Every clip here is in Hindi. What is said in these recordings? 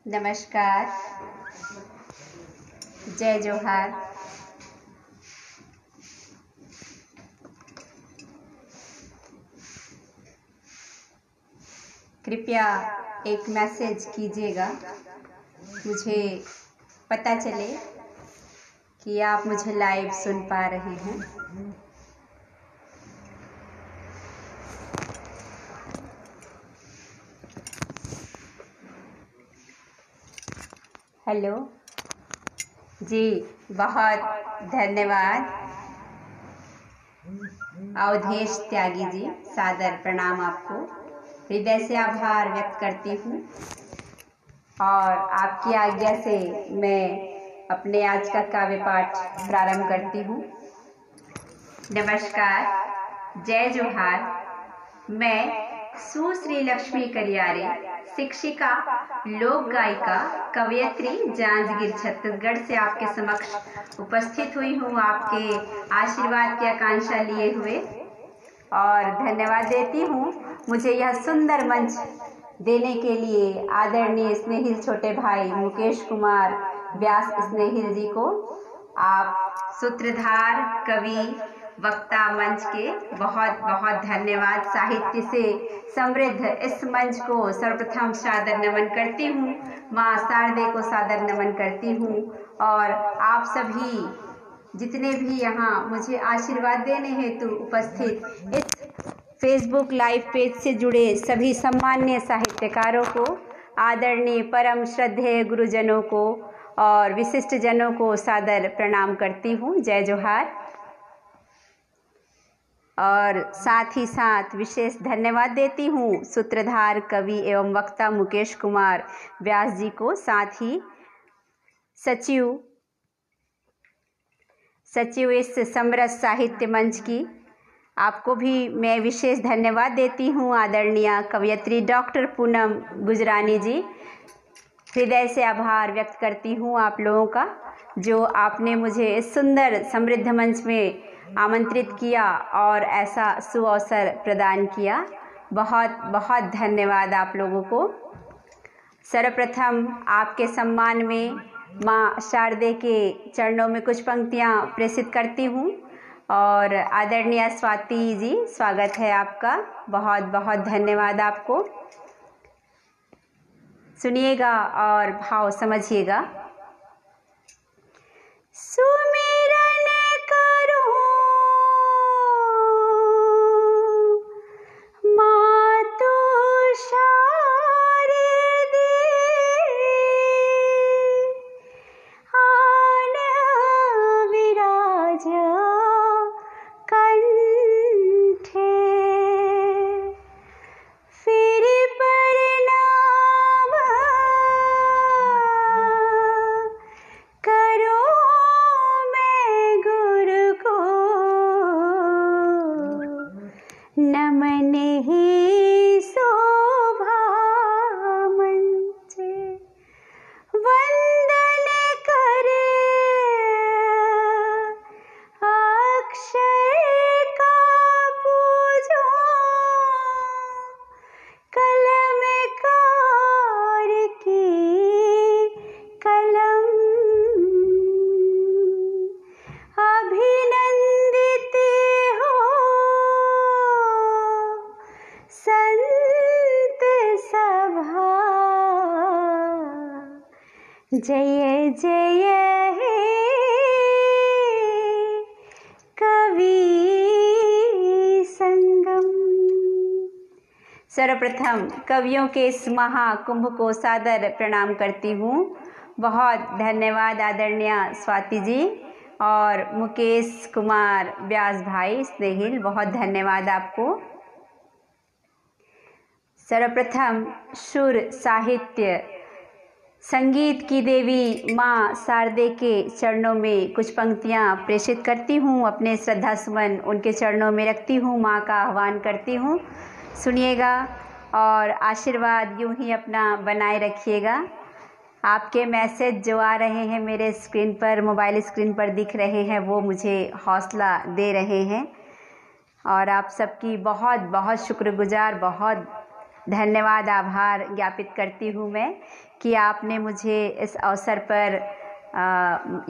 नमस्कार, जय जोहार। कृपया एक मैसेज कीजिएगा, मुझे पता चले कि आप मुझे लाइव सुन पा रहे हैं। हेलो जी, बहुत धन्यवाद अवधेश त्यागी जी, सादर प्रणाम आपको। हृदय से आभार व्यक्त करती हूँ और आपकी आज्ञा से मैं अपने आज का काव्य पाठ प्रारंभ करती हूँ। नमस्कार, जय जोहार। मैं सुश्री लक्ष्मी करियारे, शिक्षिका, लोक गायिका, कवयित्री, जांजगीर छत्तीसगढ़ से आपके समक्ष उपस्थित हुई हूँ, आपके आशीर्वाद की आकांक्षा लिए हुए, और धन्यवाद देती हूँ मुझे यह सुंदर मंच देने के लिए आदरणीय स्नेहिल छोटे भाई मुकेश कुमार व्यास स्नेहिल जी को। आप सूत्रधार, कवि, वक्ता मंच के बहुत बहुत धन्यवाद। साहित्य से समृद्ध इस मंच को सर्वप्रथम सादर नमन करती हूँ, माँ शारदे को सादर नमन करती हूँ, और आप सभी जितने भी यहाँ मुझे आशीर्वाद देने हेतु उपस्थित इस फेसबुक लाइव पेज से जुड़े सभी सम्मान्य साहित्यकारों को, आदरणीय परम श्रद्धेय गुरुजनों को और विशिष्ट जनों को सादर प्रणाम करती हूँ। जय जोहार। और साथ ही साथ विशेष धन्यवाद देती हूँ सूत्रधार, कवि एवं वक्ता मुकेश कुमार व्यास जी को, साथ ही सचिव इस समरस साहित्य मंच की, आपको भी मैं विशेष धन्यवाद देती हूँ। आदरणीय कवयित्री डॉक्टर पूनम गुजरानी जी, हृदय से आभार व्यक्त करती हूँ आप लोगों का, जो आपने मुझे इस सुंदर समृद्ध मंच में आमंत्रित किया और ऐसा सुअवसर प्रदान किया। बहुत बहुत धन्यवाद आप लोगों को। सर्वप्रथम आपके सम्मान में माँ शारदे के चरणों में कुछ पंक्तियाँ प्रेषित करती हूँ, और आदरणीय स्वाति जी, स्वागत है आपका, बहुत बहुत धन्यवाद आपको। सुनिएगा और भाव समझिएगा। सुमिरन करो मातु शारदे, आन विराज कंठे, फिर प्रणाम करो मैं गुरु को, नमन ही शोभा मंचे, वंदन कर अक्षर का पूजो, कलमकार की कलम, अभिनंदित हो संत सभा, जय जय हे कवि संगम। सर्वप्रथम कवियों के इस महाकुंभ को सादर प्रणाम करती हूँ। बहुत धन्यवाद आदरणीय स्वाति जी और मुकेश कुमार व्यास भाई स्नेहिल, बहुत धन्यवाद आपको। सर्वप्रथम सुर, साहित्य, संगीत की देवी माँ शारदे के चरणों में कुछ पंक्तियाँ प्रेषित करती हूँ, अपने श्रद्धा सुमन उनके चरणों में रखती हूँ, माँ का आह्वान करती हूँ। सुनिएगा और आशीर्वाद यूं ही अपना बनाए रखिएगा। आपके मैसेज जो आ रहे हैं मेरे स्क्रीन पर, मोबाइल स्क्रीन पर दिख रहे हैं, वो मुझे हौसला दे रहे हैं, और आप सबकी बहुत बहुत शुक्रगुजार, बहुत धन्यवाद आभार ज्ञापित करती हूँ मैं कि आपने मुझे इस अवसर पर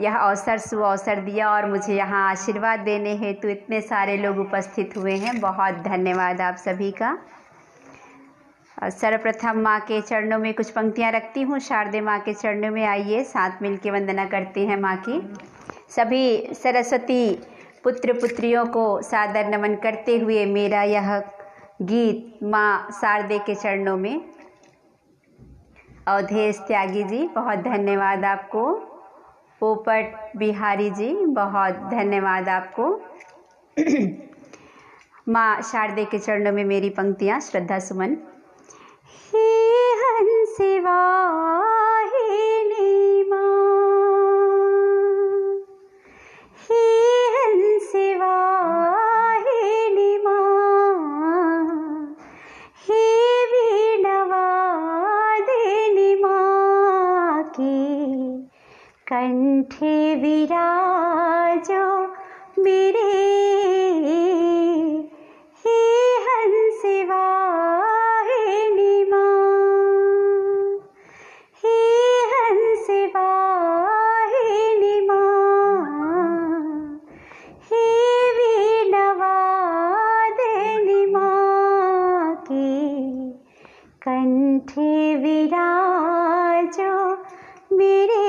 यह अवसर सुअवसर दिया और मुझे यहाँ आशीर्वाद देने हेतु इतने सारे लोग उपस्थित हुए हैं। बहुत धन्यवाद आप सभी का। सर्वप्रथम माँ के चरणों में कुछ पंक्तियाँ रखती हूँ। शारदे माँ के चरणों में आइए, साथ मिलकर वंदना करते हैं माँ की। सभी सरस्वती पुत्र पुत्रियों को सादर नमन करते हुए मेरा यह गीत माँ शारदे के चरणों में। अवधेश त्यागी जी बहुत धन्यवाद आपको। पोपट बिहारी जी बहुत धन्यवाद आपको। माँ शारदे के चरणों में मेरी पंक्तियाँ श्रद्धा सुमन। हे हंस वाहिनी माँ, हे हंस वाहिनी माँ, हे वीणा वादिनी माँ की कंठे विराजो मेरे। हे हंस वाहिनी माँ, हे हंस वाहिनी माँ, हे वीणा वादिनी माँ की कंठे विराजो मेरे।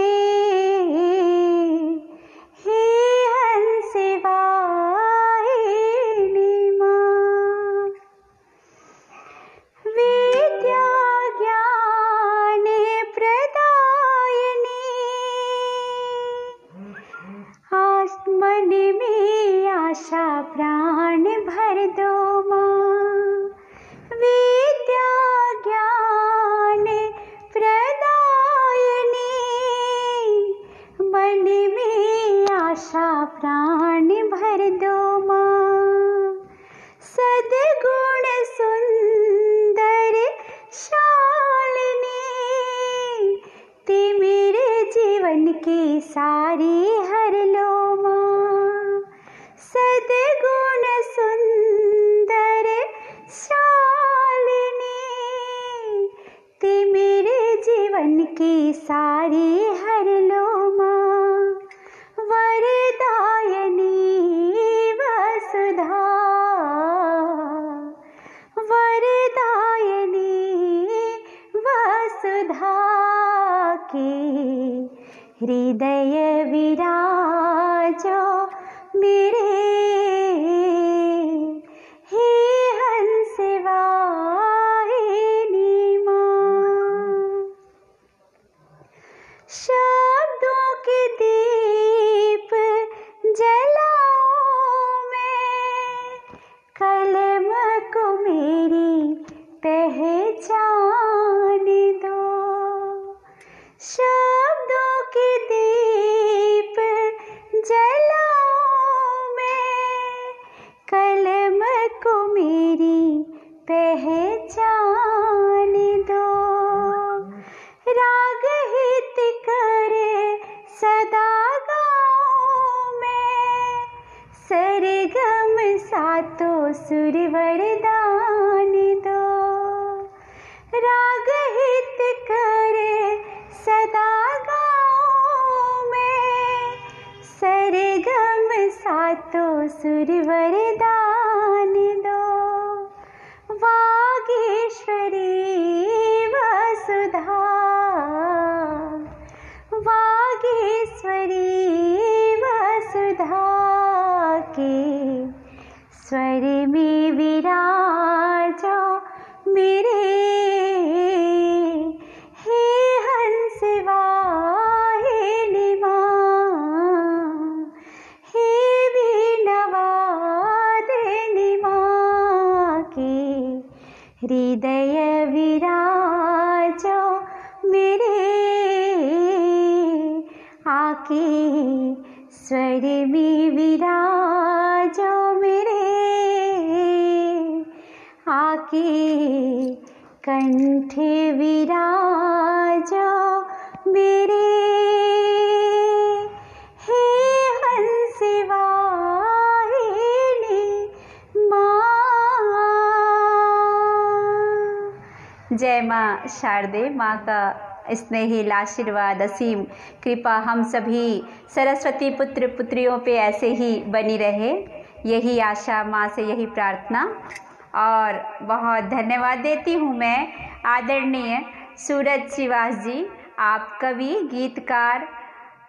प्राण भर दो माँ, विद्या ज्ञान प्रदायिनी, मन में आशा प्राण भर दो माँ। सद्गुण सुंदर शालिनी, ते मेरे जीवन की सारी हर लो माँ। सद्गुण सुंदर शालिनी, ते मेरे जीवन की सारी हर लो माँ। वरदायिनी वसुधा, वरदायिनी वसुधा के हृदय विराजो मेरे। हे हंस वाहिनी माँ, शब्दों के दीप जलाऊं मैं, कलम को मेरी पहचान दो। शब्दों के दीप जलाऊं मैं, कलम को मेरी पहचान दो। राग हित करे सदा गाऊं मैं, सरगम सातों सुर वरदान दो। राग हित करे सदा गाऊं मैं, सरगम सातों सुर वरदान दो। वागीश्वरी वसुधा, वागीश्वरी वसुधा के स्वर में विराजो मेरे। हे हंस वाहिनी माँ, हे वीणा वादिनी माँ के हृदय विराजो मेरे। आके स्वर में विराजो मेरे, आके कंठे विराजो मेरे। हे हंस वाहिनी माँ, जय माँ शारदे, माँ का स्नेहिल आशीर्वाद, असीम कृपा हम सभी सरस्वती पुत्र पुत्रियों पे ऐसे ही बनी रहे, यही आशा, माँ से यही प्रार्थना। और बहुत धन्यवाद देती हूँ मैं आदरणीय सूरज श्रीवास जी, आप कवि, गीतकार,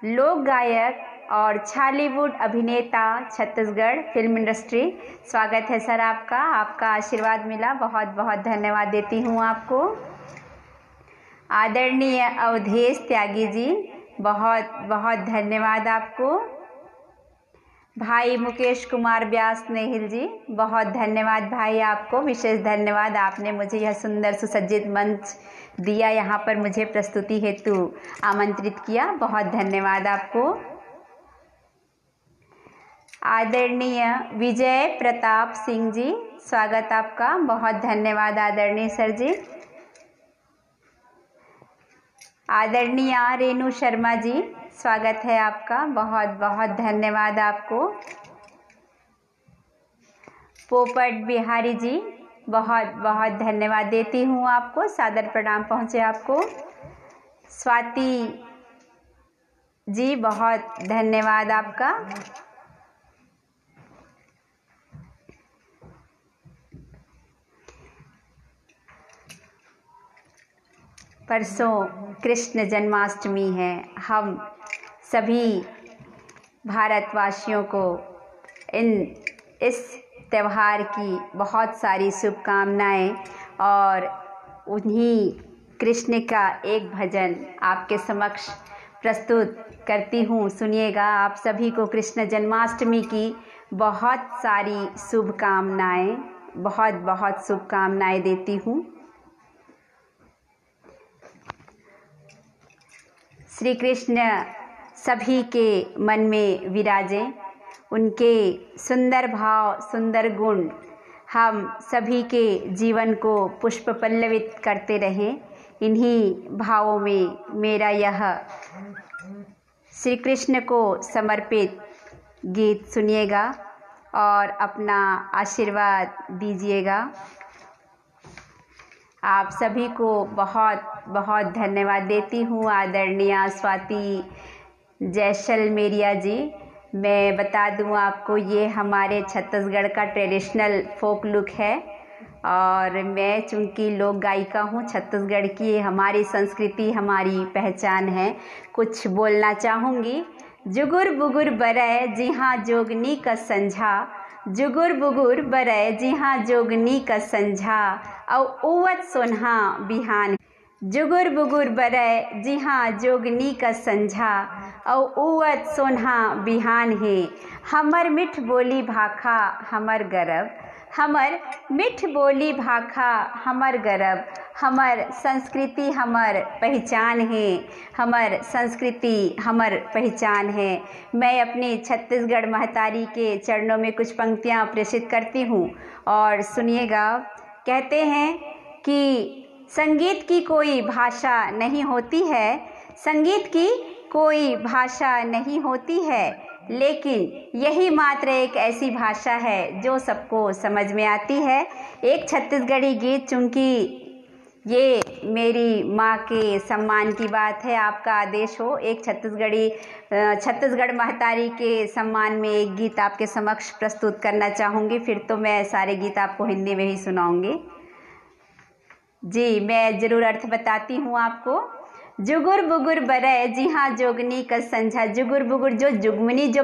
लोक गायक और छालीवुड अभिनेता, छत्तीसगढ़ फिल्म इंडस्ट्री। स्वागत है सर आपका, आपका आशीर्वाद मिला, बहुत बहुत धन्यवाद देती हूँ आपको। आदरणीय अवधेश त्यागी जी, बहुत बहुत धन्यवाद आपको। भाई मुकेश कुमार व्यास नेहिल जी, बहुत धन्यवाद भाई आपको, विशेष धन्यवाद, आपने मुझे यह सुंदर सुसज्जित मंच दिया, यहाँ पर मुझे प्रस्तुति हेतु आमंत्रित किया, बहुत धन्यवाद आपको। आदरणीय विजय प्रताप सिंह जी, स्वागत आपका, बहुत धन्यवाद आदरणीय सर जी। आदरणीय रेणु शर्मा जी, स्वागत है आपका, बहुत बहुत धन्यवाद आपको। पोपट बिहारी जी, बहुत बहुत धन्यवाद देती हूँ आपको, सादर प्रणाम पहुँचे आपको। स्वाति जी, बहुत धन्यवाद आपका। परसों कृष्ण जन्माष्टमी है, हम सभी भारतवासियों को इस त्यौहार की बहुत सारी शुभकामनाएं, और उन्हीं कृष्ण का एक भजन आपके समक्ष प्रस्तुत करती हूँ, सुनिएगा। आप सभी को कृष्ण जन्माष्टमी की बहुत सारी शुभकामनाएं, बहुत बहुत शुभकामनाएं देती हूँ। श्री कृष्ण सभी के मन में विराजें, उनके सुंदर भाव, सुंदर गुण हम सभी के जीवन को पुष्प पल्लवित करते रहें। इन्हीं भावों में मेरा यह श्री कृष्ण को समर्पित गीत सुनिएगा और अपना आशीर्वाद दीजिएगा। आप सभी को बहुत बहुत धन्यवाद देती हूँ। आदरणीय स्वाति जैसलमेरिया जी, मैं बता दूँ आपको, ये हमारे छत्तीसगढ़ का ट्रेडिशनल फोक लुक है, और मैं चूँकि लोक गायिका हूँ छत्तीसगढ़ की, हमारी संस्कृति हमारी पहचान है, कुछ बोलना चाहूँगी। जुगुर बुगुर बरय जी हाँ जोगनी का संझा, जुगुर बुगुर बरय जी हाँ जोगनी का संझा, औ उवत सोन्हा बिहान, जुगुर बुगुर बरय जी हाँ जोगनी का संझा, औ उवत सोन्हा बिहान है। हमर मिठ बोली भाखा हमर गरब, हमर मिठ बोली भाखा हमर गरब, हमर संस्कृति हमर पहचान है, हमर संस्कृति हमर पहचान है। मैं अपनी छत्तीसगढ़ महतारी के चरणों में कुछ पंक्तियाँ प्रेषित करती हूँ और सुनिएगा। कहते हैं कि संगीत की कोई भाषा नहीं होती है, संगीत की कोई भाषा नहीं होती है, लेकिन यही मात्र एक ऐसी भाषा है जो सबको समझ में आती है। एक छत्तीसगढ़ी गीत, चूँकि ये मेरी माँ के सम्मान की बात है, आपका आदेश हो, एक छत्तीसगढ़ महतारी के सम्मान में एक गीत आपके समक्ष प्रस्तुत करना चाहूँगी। फिर तो मैं सारे गीत आपको हिंदी में ही सुनाऊँगी जी। मैं ज़रूर अर्थ बताती हूँ आपको। जुगुर बुगुर बरय जी हाँ जोगनी का संझा, जुगुर बुगुर जो जुगमनी, जो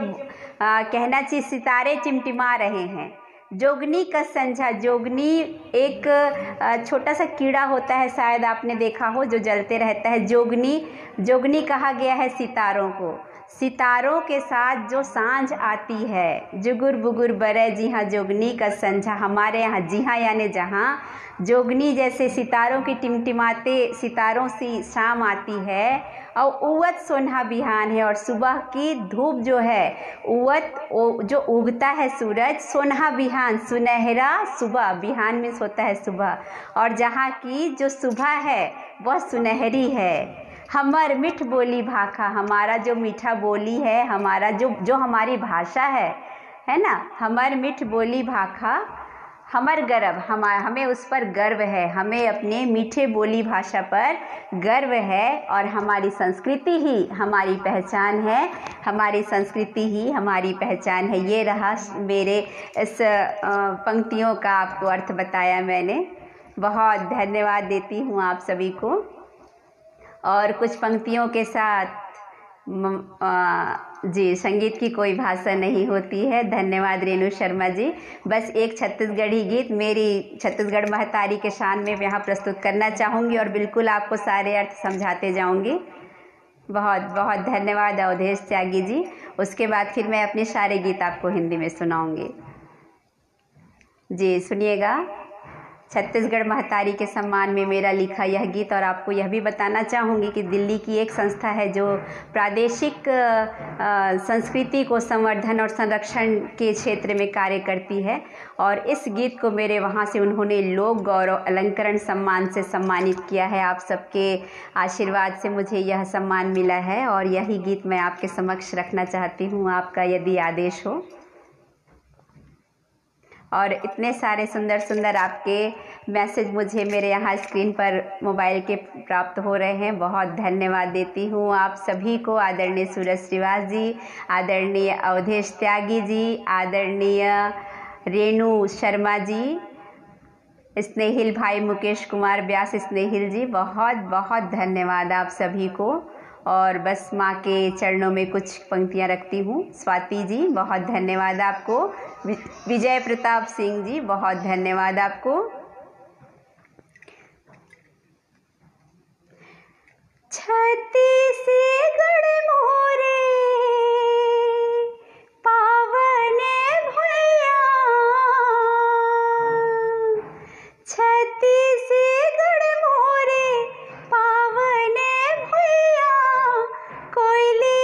कहना चाहिए सितारे टिमटिमा रहे हैं, जोगनी का संझा। जोगनी एक छोटा सा कीड़ा होता है, शायद आपने देखा हो, जो जलते रहता है। जोगनी कहा गया है सितारों को, सितारों के साथ जो सांझ आती है। जुगुर बुगुर बरय जी हाँ जोगनी का संझा, हमारे यहाँ जी हाँ यानी जहाँ जोगनी जैसे सितारों की टिमटिमाते सितारों से शाम आती है, और उवत सोन्हा बिहान है, और सुबह की धूप जो है, जो उगता है सूरज, सोन्हा बिहान, सुनहरा सुबह, बिहान में होता है सुबह, और जहाँ की जो सुबह है वह सुनहरी है। हमर मिठ बोली भाखा, हमारा जो मीठा बोली है, हमारा जो हमारी भाषा है ना, हमर मिठ बोली भाखा हमर गर्व, हमें उस पर गर्व है, हमें अपने मीठे बोली भाषा पर गर्व है और हमारी संस्कृति ही हमारी पहचान है, हमारी संस्कृति ही हमारी पहचान है। ये रहा मेरे इस पंक्तियों का आपको अर्थ बताया मैंने। बहुत धन्यवाद देती हूँ आप सभी को। और कुछ पंक्तियों के साथ जी, संगीत की कोई भाषा नहीं होती है। धन्यवाद रेणु शर्मा जी। बस एक छत्तीसगढ़ी गीत मेरी छत्तीसगढ़ महतारी के शान में यहाँ प्रस्तुत करना चाहूँगी और बिल्कुल आपको सारे अर्थ समझाते जाऊँगी। बहुत बहुत धन्यवाद अवधेश त्यागी जी। उसके बाद फिर मैं अपने सारे गीत आपको हिंदी में सुनाऊँगी। जी सुनिएगा। छत्तीसगढ़ महतारी के सम्मान में मेरा लिखा यह गीत। और आपको यह भी बताना चाहूँगी कि दिल्ली की एक संस्था है जो प्रादेशिक संस्कृति को संवर्धन और संरक्षण के क्षेत्र में कार्य करती है, और इस गीत को मेरे वहाँ से उन्होंने लोक गौरव अलंकरण सम्मान से सम्मानित किया है। आप सबके आशीर्वाद से मुझे यह सम्मान मिला है और यही गीत मैं आपके समक्ष रखना चाहती हूँ, आपका यदि आदेश हो। और इतने सारे सुंदर सुंदर आपके मैसेज मुझे मेरे यहाँ स्क्रीन पर मोबाइल के प्राप्त हो रहे हैं। बहुत धन्यवाद देती हूँ आप सभी को। आदरणीय सूरज श्रीवास जी, आदरणीय अवधेश त्यागी जी, आदरणीय रेणु शर्मा जी, स्नेहिल भाई मुकेश कुमार व्यास स्नेहिल जी, बहुत बहुत धन्यवाद आप सभी को। और बस माँ के चरणों में कुछ पंक्तियाँ रखती हूँ। स्वाति जी, बहुत धन्यवाद आपको। विजय प्रताप सिंह जी, बहुत धन्यवाद आपको। छत्तीसगढ़ मोरे पावन भैया, छत्तीसगढ़ मोरे पावन भैया, कोयली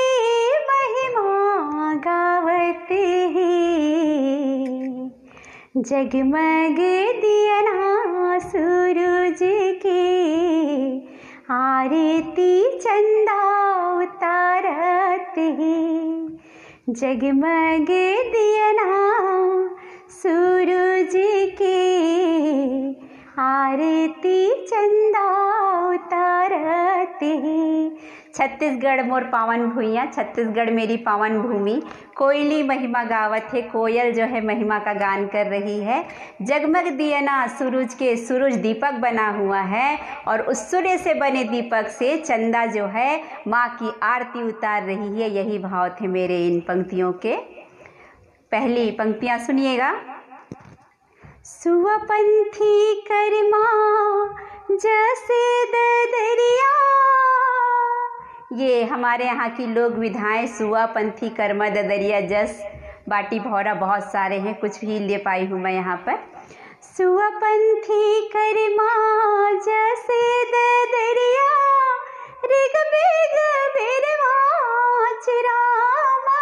महिमा गावत ही, जगमग दियना सूरज के, आरती चंदा उतारत ही, जगमग दियना सूरज के, आरती चंदा उतारत ही। छत्तीसगढ़ मोर पावन भुइयाँ, छत्तीसगढ़ मेरी पावन भूमि, कोयली महिमा गावत है, कोयल जो है महिमा का गान कर रही है। जगमग दियना सूरज के, सूरज दीपक बना हुआ है और उस सूर्य से बने दीपक से चंदा जो है माँ की आरती उतार रही है। यही भाव थे मेरे इन पंक्तियों के। पहली पंक्तियाँ सुनिएगा। सुअपंथी करमा जैसे दरिया, ये हमारे यहाँ की लोक विधाएं। सुआ पंथी कर्मा ददरिया जस बाटी भौरा, बहुत सारे हैं, कुछ भी ले पाई हूँ मैं यहाँ पर। सुआ पंथी कर्मा जैसे दरिया, ऋग बिग बिरवा चिरामा,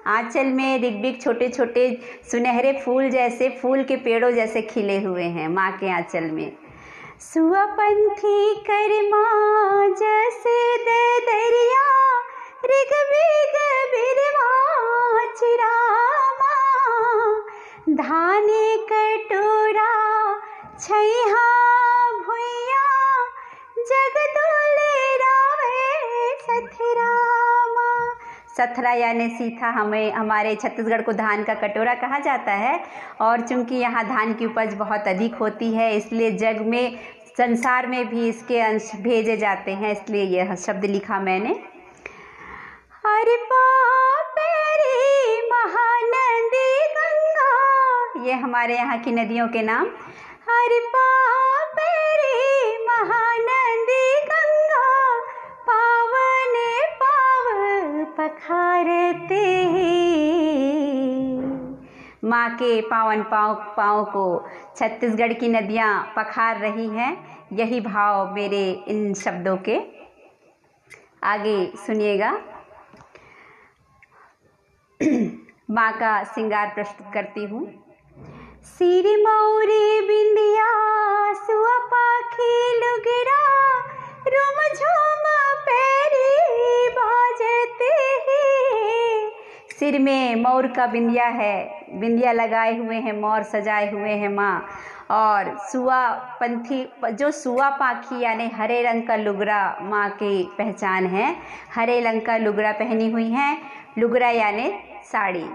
आंचल में ऋग्विक छोटे छोटे सुनहरे फूल जैसे, फूल के पेड़ों जैसे खिले हुए हैं माँ के आंचल में। सुअपंथी कर्मा जैसे दरिया, ऋग्विक बिरवा चिरामा, धाने कटोरा छैहा भुइया, जगदोले रावे सथरामा। सथरा यानी सीथा, हमारे छत्तीसगढ़ को धान का कटोरा कहा जाता है। और चूंकि यहाँ धान की उपज बहुत अधिक होती है, इसलिए जग में, संसार में भी इसके अंश भेजे जाते हैं, इसलिए यह शब्द लिखा मैंने। हरि पापेरी महानदी गंगा, ये हमारे यहाँ की नदियों के नाम। हरि पापेरी महानदी गंगा, पावने पाव पखारते माँ के पावन पाँव को छत्तीसगढ़ की नदियाँ पखार रही हैं। यही भाव मेरे इन शब्दों के। आगे सुनिएगा। माँ का श्रृंगार प्रस्तुत करती हूँ। सिर मौरी बिंदिया सुआ पाखी लुगरा, रुम झुम पैरी बाजते ही। सिर में मोर का बिंदिया है, बिंदिया लगाए हुए हैं, मोर सजाए हुए हैं माँ। और सुआ पंथी, जो सुआ पाखी यानी हरे रंग का लुगरा माँ की पहचान है। हरे रंग का लुगरा पहनी हुई हैं, लुगरा यानी साड़ी।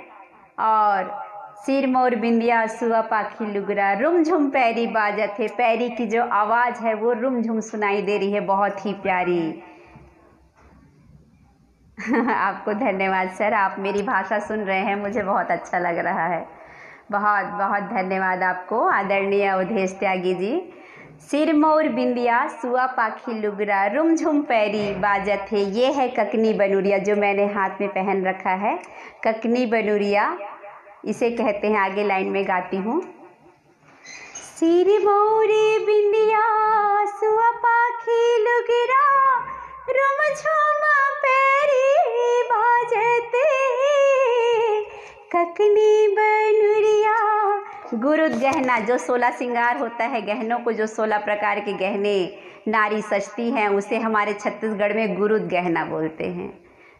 और सिर मोर बिंदिया सुआ पाखी लुगरा, रुमझुम पैरी बाजत है। पैरी की जो आवाज़ है वो रुमझुम सुनाई दे रही है, बहुत ही प्यारी। आपको धन्यवाद सर, आप मेरी भाषा सुन रहे हैं, मुझे बहुत अच्छा लग रहा है। बहुत बहुत धन्यवाद आपको आदरणीय अवधेश त्यागी जी। सिर मोर बिंदिया सुआ पाखी लुगरा, रुमझुम पैरी बाजत है। ये है ककनी बनुरिया जो मैंने हाथ में पहन रखा है। ककनी बनुरिया इसे कहते हैं। आगे लाइन में गाती हूँ। सिर मोर बिंदिया सुआ पाखी लुगरा, रुमझुम पैरी बाजते ककनी बनुरिया। गुरुद गहना, जो 16 श्रृंगार होता है, गहनों को जो 16 प्रकार के गहने नारी सजती हैं, उसे हमारे छत्तीसगढ़ में गुरुद गहना बोलते हैं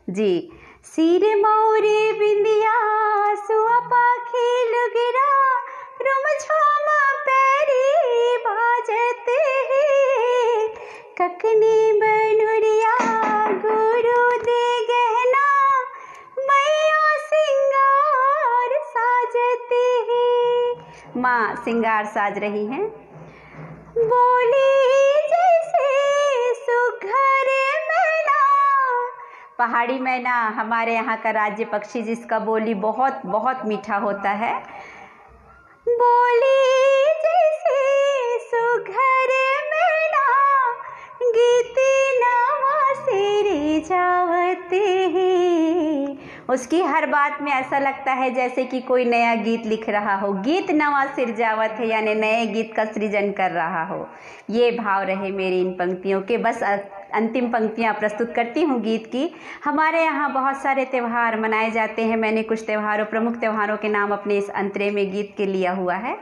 जी। सिर मोरे बिंदिया सुआ पाखी लुगरा, रुमझुम पैरी बाजते ककनी बनुरिया। गुरुद गहना मैया सिंगार साजते हैं। माँ सिंगार साज रही हैं। बोली जैसे सुघर मैना, पहाड़ी मैना हमारे यहाँ का राज्य पक्षी, जिसका बोली बहुत बहुत मीठा होता है। बोली जैसे सुघर मैना, गीत नवा से जावते हैं। उसकी हर बात में ऐसा लगता है जैसे कि कोई नया गीत लिख रहा हो। गीत नवा सिरजावत है यानी नए गीत का सृजन कर रहा हो। ये भाव रहे मेरी इन पंक्तियों के। बस अंतिम पंक्तियाँ प्रस्तुत करती हूँ गीत की। हमारे यहाँ बहुत सारे त्यौहार मनाए जाते हैं। मैंने कुछ त्यौहारों, प्रमुख त्यौहारों के नाम अपने इस अंतरे में गीत के लिया हुआ है।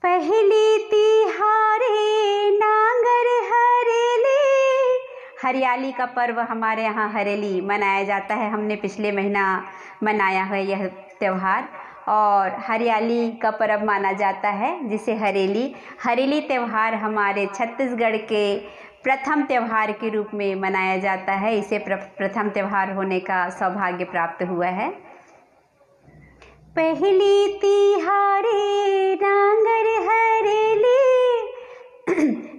पहली तिहारे नांगर हरेली, हरियाली का पर्व हमारे यहाँ हरेली मनाया जाता है। हमने पिछले महीना मनाया है यह त्यौहार, और हरियाली का पर्व माना जाता है जिसे हरेली। हरेली त्यौहार हमारे छत्तीसगढ़ के प्रथम त्यौहार के रूप में मनाया जाता है। इसे प्रथम त्यौहार होने का सौभाग्य प्राप्त हुआ है। पहली तिहारे नांगर हरेली,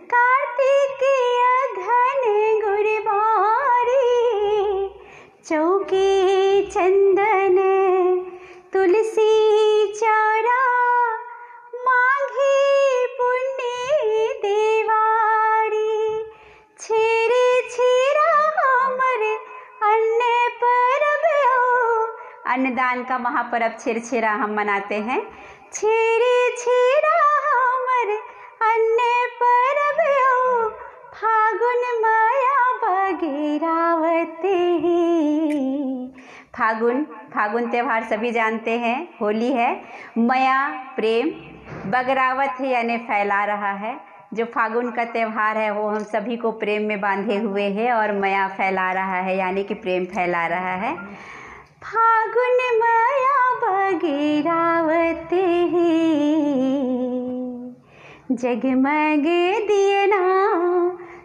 कार्तिक अघन गुरबारी, चौके चंदन तुलसी चौरा, मांगी पुण्य देवारी, छेरे छेरा हमर अन्न परब हो। अन्नदान का महापर्व छेरछेरा हम मनाते हैं। छेरे छेरा हमर अन्न परब हो, फागुन माया बगेरावते हैं। फागुन त्यौहार सभी जानते हैं, होली है। मया प्रेम, बगरावत है यानी फैला रहा है। जो फागुन का त्यौहार है वो हम सभी को प्रेम में बांधे हुए है, और मया फैला रहा है यानी कि प्रेम फैला रहा है। फागुन माया बगेरावते हैं, जगमग दियना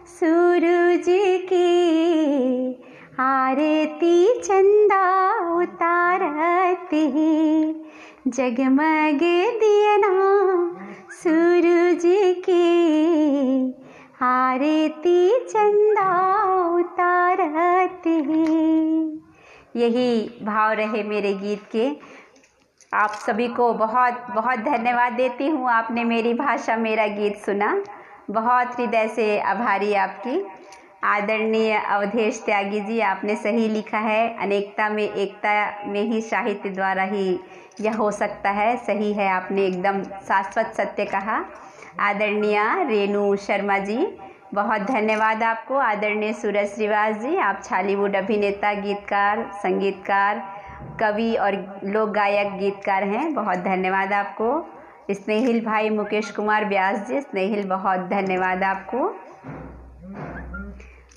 सूरज की, आरती चंदा उतारते हैं। जगमग दियना सूरज की, आरती चंदा उतारते हैं। यही भाव रहे मेरे गीत के। आप सभी को बहुत बहुत धन्यवाद देती हूँ। आपने मेरी भाषा, मेरा गीत सुना, बहुत हृदय से आभारी आपकी। आदरणीय अवधेश त्यागी जी, आपने सही लिखा है। अनेकता में एकता में ही साहित्य द्वारा ही यह हो सकता है। सही है, आपने एकदम शाश्वत सत्य कहा। आदरणीय रेणु शर्मा जी, बहुत धन्यवाद आपको। आदरणीय सूरज श्रीवास जी, आप छालीवुड अभिनेता, गीतकार, संगीतकार, कवि और लोक गायक गीतकार हैं। बहुत धन्यवाद आपको। स्नेहिल भाई मुकेश कुमार व्यास जी, स्नेहिल बहुत धन्यवाद आपको।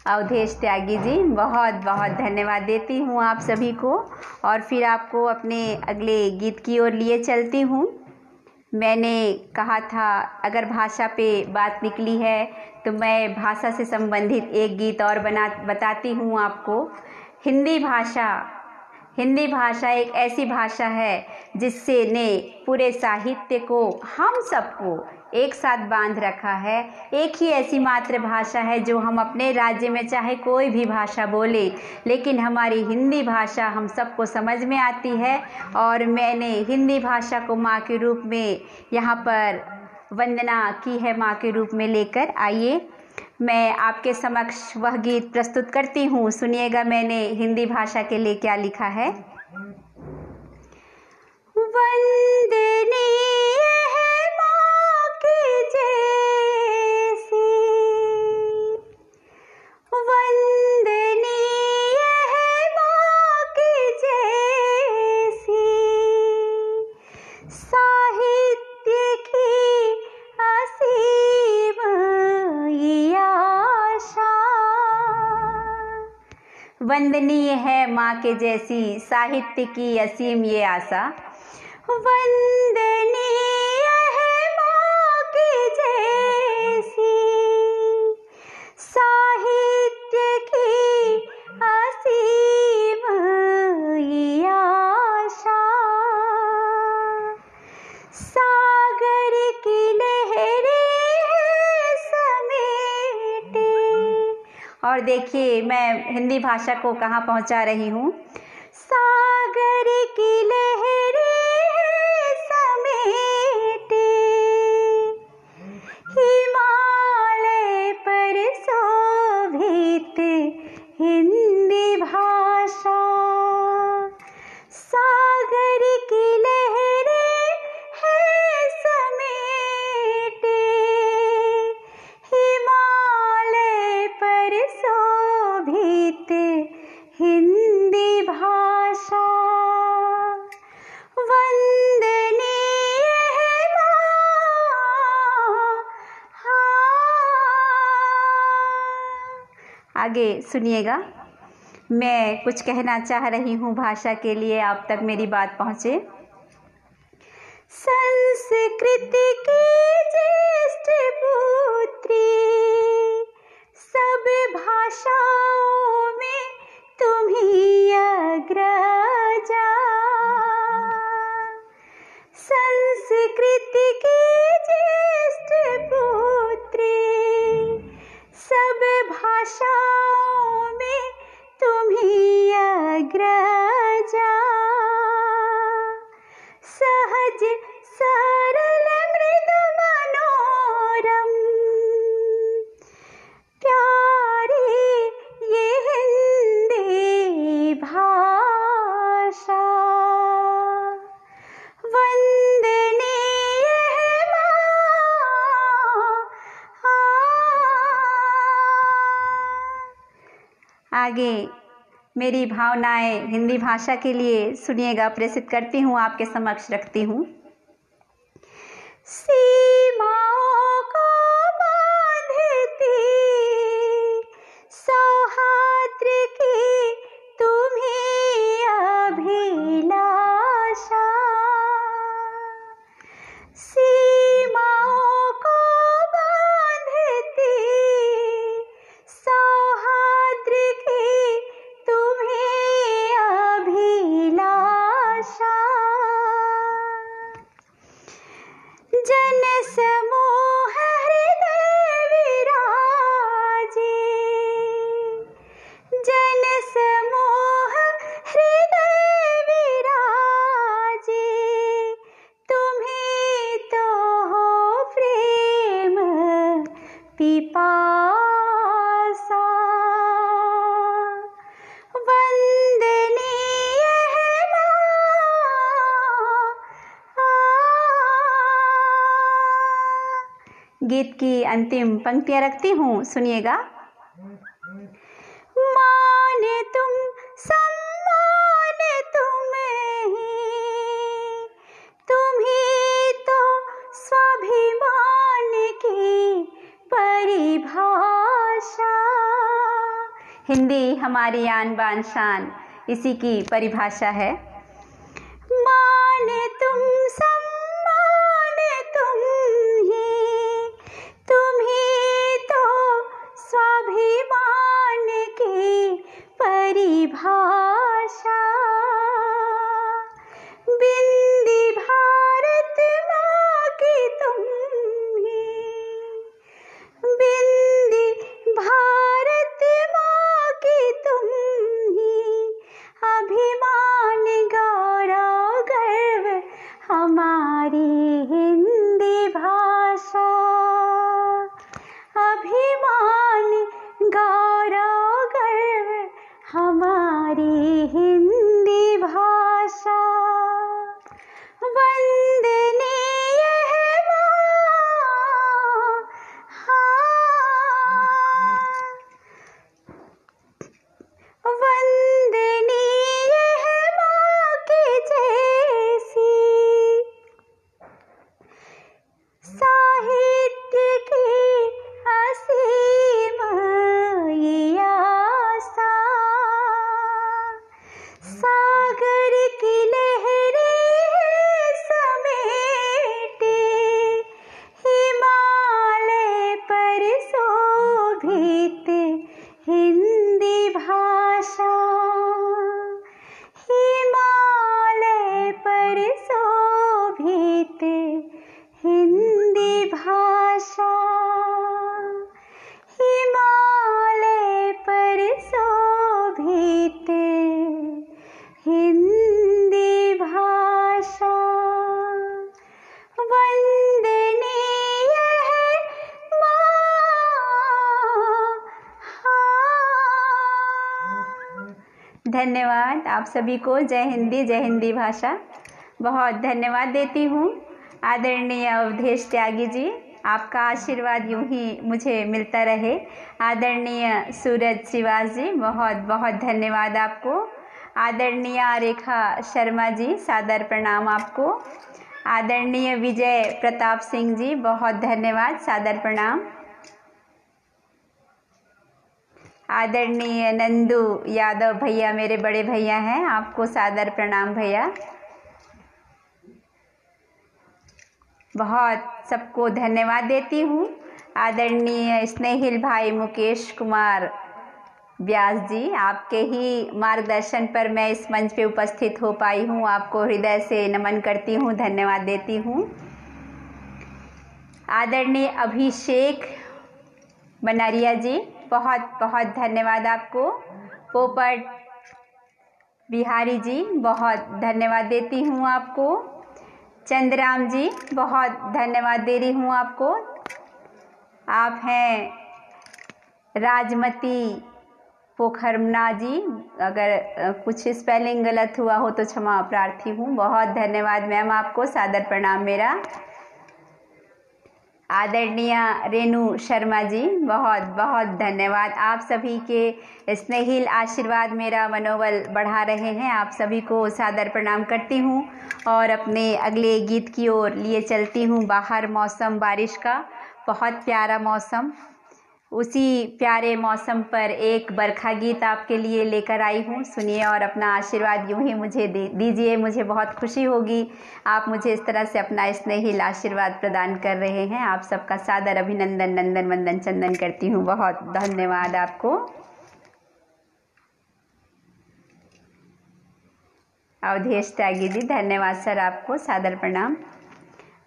अवधेश त्यागी जी, बहुत बहुत धन्यवाद देती हूँ आप सभी को। और फिर आपको अपने अगले गीत की ओर लिए चलती हूँ। मैंने कहा था अगर भाषा पे बात निकली है तो मैं भाषा से संबंधित एक गीत और बताती हूँ आपको। हिंदी भाषा एक ऐसी भाषा है जिससे ने पूरे साहित्य को, हम सबको एक साथ बांध रखा है। एक ही ऐसी मातृभाषा है जो हम अपने राज्य में चाहे कोई भी भाषा बोले, लेकिन हमारी हिंदी भाषा हम सबको समझ में आती है। और मैंने हिंदी भाषा को माँ के रूप में यहाँ पर वंदना की है, माँ के रूप में लेकर। आइए मैं आपके समक्ष वह गीत प्रस्तुत करती हूँ। सुनिएगा मैंने हिंदी भाषा के लिए क्या लिखा है। वंदनीय है माँ की जैसी, वंदनीय है माँ की जैसी, साहित्य की असीम ये आशा। वंदनीय है माँ के जैसी, साहित्य की असीम ये आशा। वंदनीय है माँ की जैसी, साहित्य की असीम ये आशा। सागर की लहरें हैं समेटे। और देखिए मैं हिंदी भाषा को कहाँ पहुँचा रही हूँ। सागर की लहरें हैं समेटे, हिमालय पर शोभित हिंदी भाषा। सागर की लहरें हैं समेटे, हिमालय पर शोभित हिंदी भाषा। वंदनीय है माँ। आगे सुनिएगा, मैं कुछ कहना चाह रही हूँ भाषा के लिए, आप तक मेरी बात पहुँचे। संस्कृति की ज्येष्ठ पुत्री, सब भाषाओं में तुम्ही अग्रजा। संस्कृति की ज्येष्ठ पुत्री, सब भाषाओं में तुम्ही अग्रजा। सहज सरल मृदु मनोरम, प्यारी ये हिंदी भाषा। वंदनीय है माँ। आगे मेरी भावनाएं हिंदी भाषा के लिए सुनिएगा, प्रेषित करती हूँ, आपके समक्ष रखती हूँ। सीमाओं को बांधती सौहार्द की तुम्ही अभिलाषा। सीमाओं को बांधती सौहार्द की तुम्ही अभिलाषा। जन समूह हृदय विराजे, जन समूह हृदय विराजे, तुम्ही तो हो प्रेम पिपासा। वंदनीय है माँ। गीत की अंतिम पंक्तियां रखती हूँ, सुनिएगा। मान तुम सम्मान तुम ही तो स्वाभिमान की परिभाषा। हिंदी हमारी आन बान शान, इसी की परिभाषा है। मान तुम सम्मान तुम ही तो स्वाभिमान की परिभाषा। बिंदी भारत माँ की तुम ही, बिंदी भारत माँ की तुम ही, अभिमान गौरव गर्व हमारी हिंदी भाषा। अभिमान गौरव गर्व हमारी हिंदी भाषा। वंदनीय है माँ, वंदनीय है माँ की जैसी, साहित्य की असीम ये आस्था। सागर की लहरें समेटे हिमालय पर शोभित हिंदी भाषा। हिमालय पर शोभित हिंदी भाषा। हिमालय पर शोभित हिंदी भाषा। वंदनीय है माँ। धन्यवाद आप सभी को। जय हिंदी भाषा। बहुत धन्यवाद देती हूँ आदरणीय अवधेश त्यागी जी। आपका आशीर्वाद यूं ही मुझे मिलता रहे। आदरणीय सूरज श्रीवास जी, बहुत बहुत धन्यवाद आपको। आदरणीय रेखा शर्मा जी, सादर प्रणाम आपको। आदरणीय विजय प्रताप सिंह जी, बहुत धन्यवाद, सादर प्रणाम। आदरणीय नंदू यादव भैया, मेरे बड़े भैया हैं, आपको सादर प्रणाम भैया। बहुत सबको धन्यवाद देती हूँ। आदरणीय स्नेहिल भाई मुकेश कुमार व्यास जी, आपके ही मार्गदर्शन पर मैं इस मंच पे उपस्थित हो पाई हूँ। आपको हृदय से नमन करती हूँ, धन्यवाद देती हूँ। आदरणीय अभिषेक बनारिया जी, बहुत बहुत धन्यवाद आपको। पोपट बिहारी जी, बहुत धन्यवाद देती हूँ आपको। चंद्राम जी, बहुत धन्यवाद दे रही हूँ आपको। आप हैं राजमती पोखरमना जी, अगर कुछ स्पेलिंग गलत हुआ हो तो क्षमा प्रार्थी हूँ। बहुत धन्यवाद मैम आपको, सादर प्रणाम मेरा। आदरणीय रेणु शर्मा जी, बहुत बहुत धन्यवाद। आप सभी के स्नेहिल आशीर्वाद मेरा मनोबल बढ़ा रहे हैं। आप सभी को सादर प्रणाम करती हूँ और अपने अगले गीत की ओर लिए चलती हूँ। बाहर मौसम बारिश का, बहुत प्यारा मौसम, उसी प्यारे मौसम पर एक बरखा गीत आपके लिए लेकर आई हूँ। सुनिए और अपना आशीर्वाद यूं ही मुझे दीजिए। मुझे बहुत खुशी होगी, आप मुझे इस तरह से अपना स्नेहिल आशीर्वाद प्रदान कर रहे हैं। आप सबका सादर अभिनंदन, नंदन वंदन चंदन करती हूँ। बहुत धन्यवाद आपको। अवधेश त्यागी जी, धन्यवाद सर आपको, सादर प्रणाम।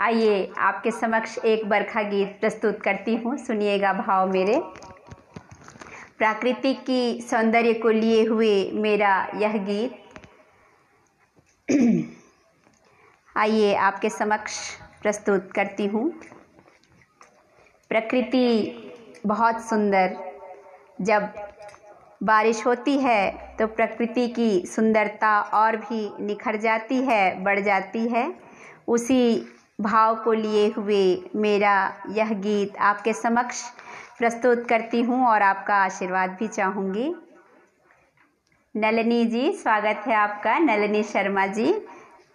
आइए आपके समक्ष एक बरखा गीत प्रस्तुत करती हूँ, सुनिएगा भाव मेरे। प्राकृतिक की सौंदर्य को लिए हुए मेरा यह गीत आइए आपके समक्ष प्रस्तुत करती हूँ। प्रकृति बहुत सुंदर, जब बारिश होती है तो प्रकृति की सुंदरता और भी निखर जाती है, बढ़ जाती है। उसी भाव को लिए हुए मेरा यह गीत आपके समक्ष प्रस्तुत करती हूँ और आपका आशीर्वाद भी चाहूँगी। नलिनी जी, स्वागत है आपका। नलिनी शर्मा जी,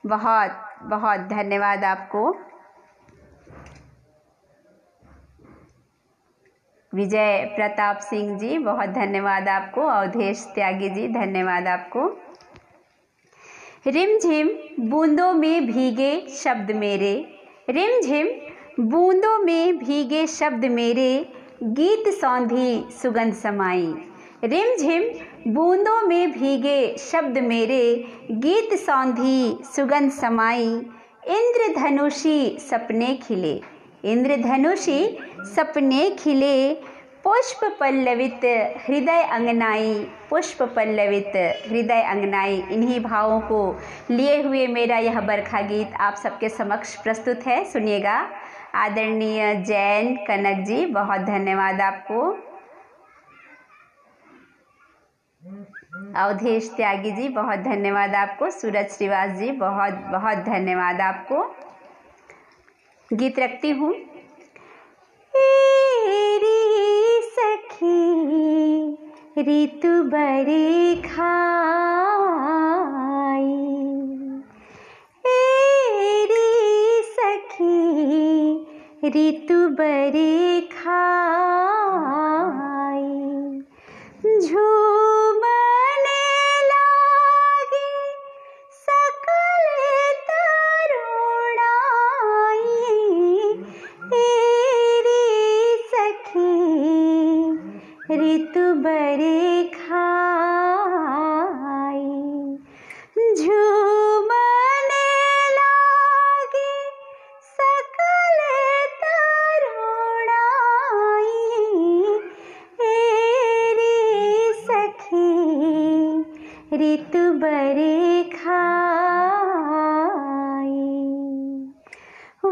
बहुत बहुत धन्यवाद आपको। विजय प्रताप सिंह जी बहुत धन्यवाद आपको। अवधेश त्यागी जी धन्यवाद आपको। रिमझिम बूंदों में भीगे शब्द मेरे, रिमझिम बूंदों में भीगे शब्द मेरे, गीत सौंधी सुगंध समाई। रिमझिम बूंदों में भीगे शब्द मेरे, गीत सौंधी सुगंध समाई। इंद्रधनुषी सपने खिले, इंद्रधनुषी सपने खिले, पुष्प पल्लवित हृदय अंगनाई, पुष्प पल्लवित हृदय अंगनाई। इन्हीं भावों को लिए हुए मेरा यह बरखा गीत आप सबके समक्ष प्रस्तुत है, सुनिएगा। आदरणीय जैन कनक जी बहुत धन्यवाद आपको। अवधेश त्यागी जी बहुत धन्यवाद आपको। सूरज श्रीवास जी बहुत बहुत धन्यवाद आपको। गीत रखती हूँ। सखी ऋतु बरखाई, सखी ऋतु बरखाई, झूमने लागे सकल तरुणाई, सखी ऋतु बरखाई, झूमने लागे सकल तरुणाई, सखी ऋतु बरखाई।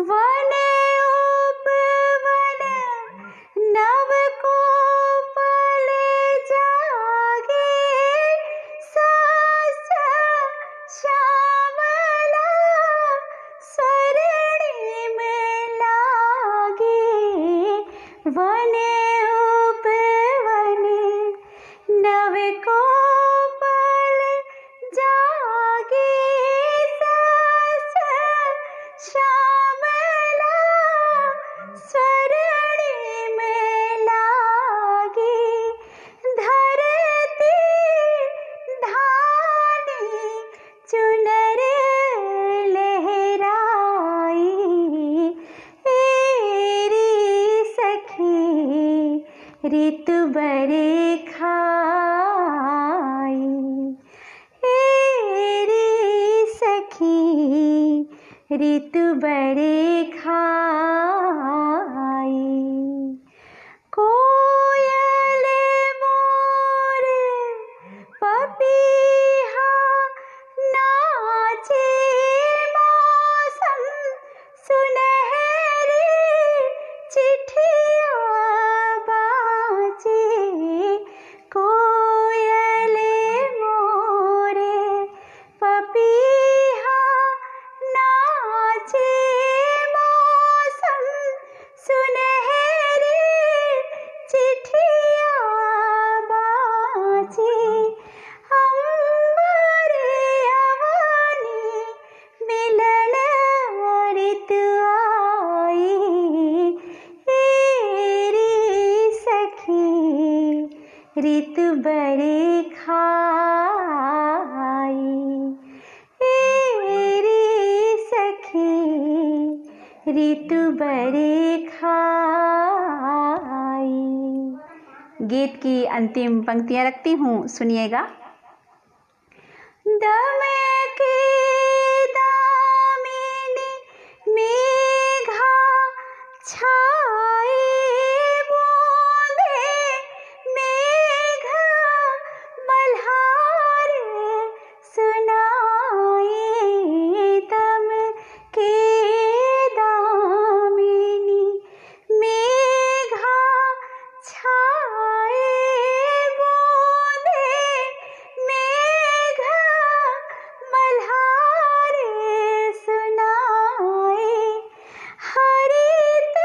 वन उपवन नव कोपल जागे, सास श्यामला स्वर्णिम लागे। वन उपवन नव कोपल जागे, सास श्यामला स्वर्णिम लागे। धरती धानी चुनर लहराई, सखी ऋतु बरखाई, सखी ऋतु बरखाई। कोयल मोर पपीहा नाचे, मौसम सुनहरी चिट्ठिया बाजे। कोयल मोरे पपीहा नाचे, मौसम सुनहरी चिट्ठिया बाजे। अंबर अवनी मिलन ऋतु आई, सखी ऋतु बरखाई, सखी ऋतु बरखाई। गीत की अंतिम पंक्तियां रखती हूँ, सुनिएगा। दमके दामिनी मेघा छाए, बूंदे मेघ मल्हार सुनाए। दमके दामिनी मेघा छाए, बूंदे मेघ मल्हार सुनाए। हरित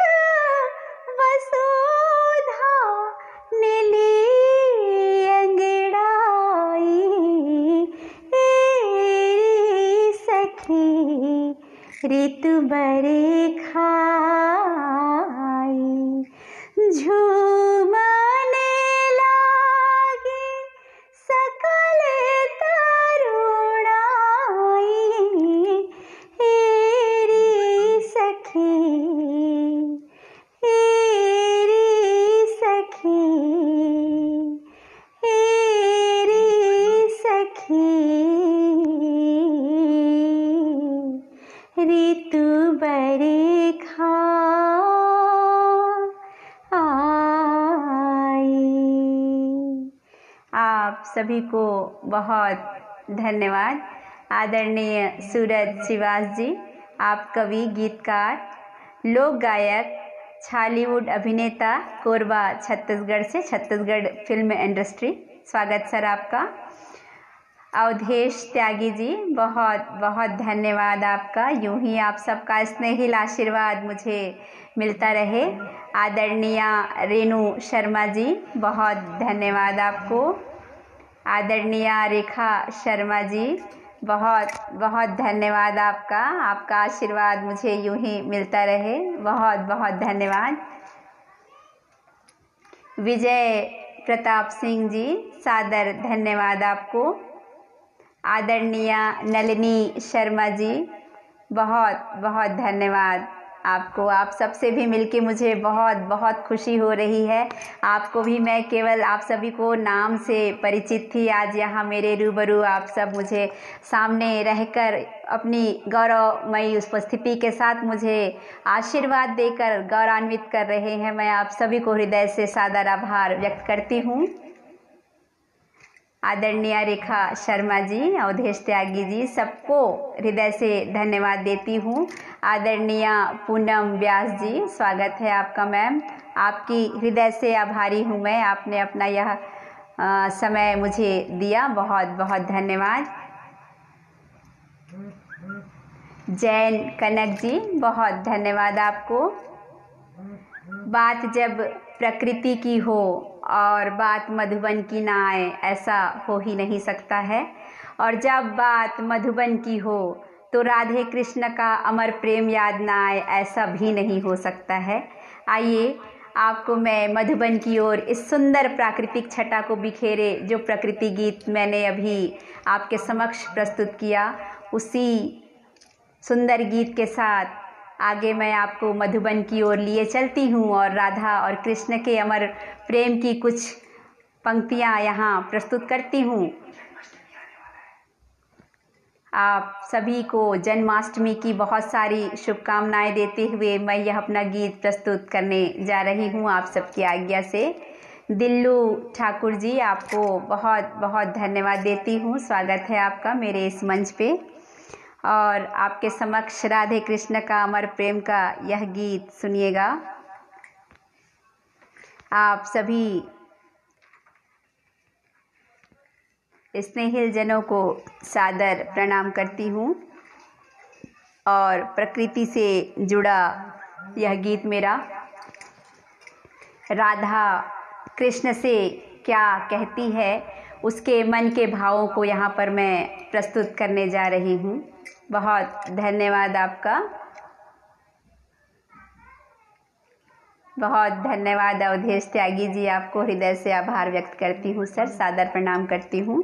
सभी को बहुत धन्यवाद। आदरणीय सूरज श्रीवास जी, आप कवि, गीतकार, लोक गायक, छालीवुड अभिनेता, कोरबा छत्तीसगढ़ से, छत्तीसगढ़ फिल्म इंडस्ट्री। स्वागत सर आपका। अवधेश त्यागी जी, बहुत बहुत धन्यवाद आपका। यूं ही आप सबका स्नेहिल आशीर्वाद मुझे मिलता रहे। आदरणीय रेणु शर्मा जी, बहुत धन्यवाद आपको। आदरणीय रेखा शर्मा जी, बहुत बहुत धन्यवाद आपका। आपका आशीर्वाद मुझे यूं ही मिलता रहे, बहुत बहुत धन्यवाद। विजय प्रताप सिंह जी, सादर धन्यवाद आपको। आदरणीय नलिनी शर्मा जी, बहुत बहुत धन्यवाद आपको। आप सबसे भी मिलके मुझे बहुत बहुत खुशी हो रही है। आपको भी मैं केवल आप सभी को नाम से परिचित थी, आज यहाँ मेरे रूबरू आप सब मुझे सामने रहकर अपनी गौरवमयी उपस्थिति के साथ मुझे आशीर्वाद देकर गौरवान्वित कर रहे हैं। मैं आप सभी को हृदय से सादर आभार व्यक्त करती हूँ। आदरणीय रेखा शर्मा जी, अवधेश त्यागी जी, सबको हृदय से धन्यवाद देती हूँ। आदरणीय पूनम व्यास जी, स्वागत है आपका मैम। आपकी हृदय से आभारी हूँ मैं, आपने अपना यह समय मुझे दिया, बहुत बहुत धन्यवाद। जैन कनक जी, बहुत धन्यवाद आपको। बात जब प्रकृति की हो और बात मधुबन की ना आए, ऐसा हो ही नहीं सकता है। और जब बात मधुबन की हो तो राधे कृष्ण का अमर प्रेम याद ना आए, ऐसा भी नहीं हो सकता है। आइए आपको मैं मधुबन की ओर इस सुंदर प्राकृतिक छटा को बिखेरे जो प्रकृति गीत मैंने अभी आपके समक्ष प्रस्तुत किया, उसी सुंदर गीत के साथ आगे मैं आपको मधुबन की ओर लिए चलती हूँ और राधा और कृष्ण के अमर प्रेम की कुछ पंक्तियाँ यहाँ प्रस्तुत करती हूँ। आप सभी को जन्माष्टमी की बहुत सारी शुभकामनाएं देते हुए मैं यह अपना गीत प्रस्तुत करने जा रही हूँ आप सबकी आज्ञा से। दिल्लू ठाकुर जी, आपको बहुत बहुत धन्यवाद देती हूँ। स्वागत है आपका मेरे इस मंच पे। और आपके समक्ष राधे कृष्ण का अमर प्रेम का यह गीत सुनिएगा। आप सभी स्नेहिल जनों को सादर प्रणाम करती हूँ और प्रकृति से जुड़ा यह गीत मेरा राधा कृष्ण से क्या कहती है, उसके मन के भावों को यहाँ पर मैं प्रस्तुत करने जा रही हूँ। बहुत धन्यवाद आपका, बहुत धन्यवाद अवधेश त्यागी जी, आपको हृदय से आभार व्यक्त करती हूँ सर, सादर प्रणाम करती हूँ।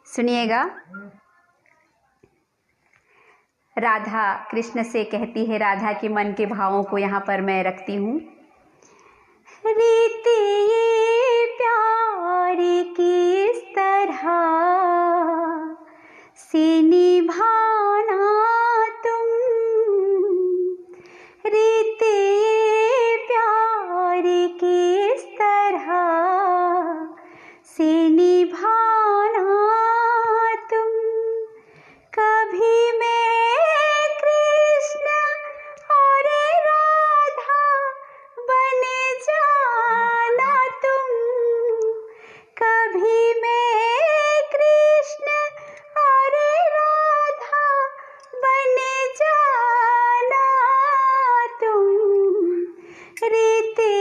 सुनिएगा। राधा कृष्ण से कहती है, राधा के मन के भावों को यहाँ पर मैं रखती हूँ। रीति ये प्यार किस तरह से निभाना तुम, रीति ये प्यार किस तरह से निभाना तुम, कभी मैं कृष्ण और राधा बन जाना तुम, कभी मैं कृष्ण और राधा बन जाना तुम, रीति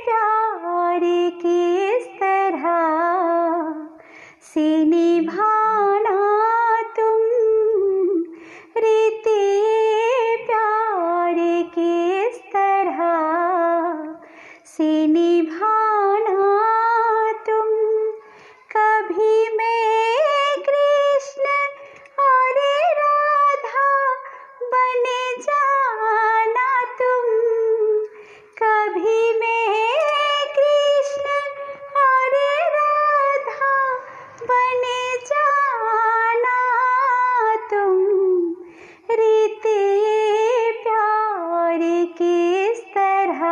प्यार किस तरह से निभाना तुम, रीति प्यार किस तरह से निभाना तुम, कभी मैं कृष्ण और राधा बन जाना तुम, कभी मैं कृष्ण और राधा बन जाना तुम, रीति प्यार किस तरह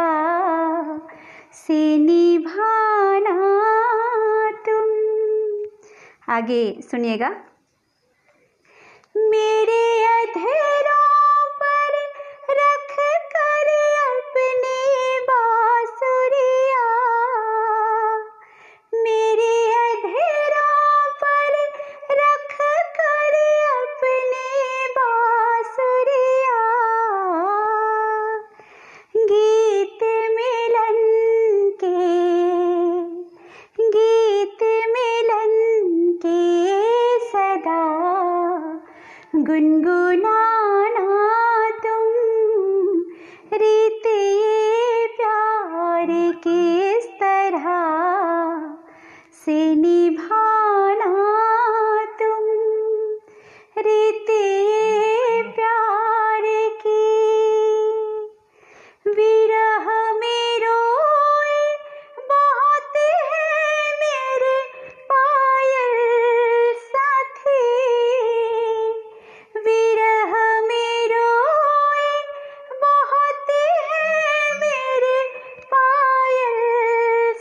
से निभाना तुम। आगे सुनिएगा। मेरे अधरों पर रख कर अपनी बांसुरिया, मेरे अधरों पर रख कर अपनी बांसुरिया, गीत मिलन के सदा गुनगुनाना तुम, रीत ये प्यार किस तरह से निभाना तुम, रीत ये प्यार की। विरह में रोए बहुत है मेरे पायल साथी, विरह में रोए बहुत है मेरे पायल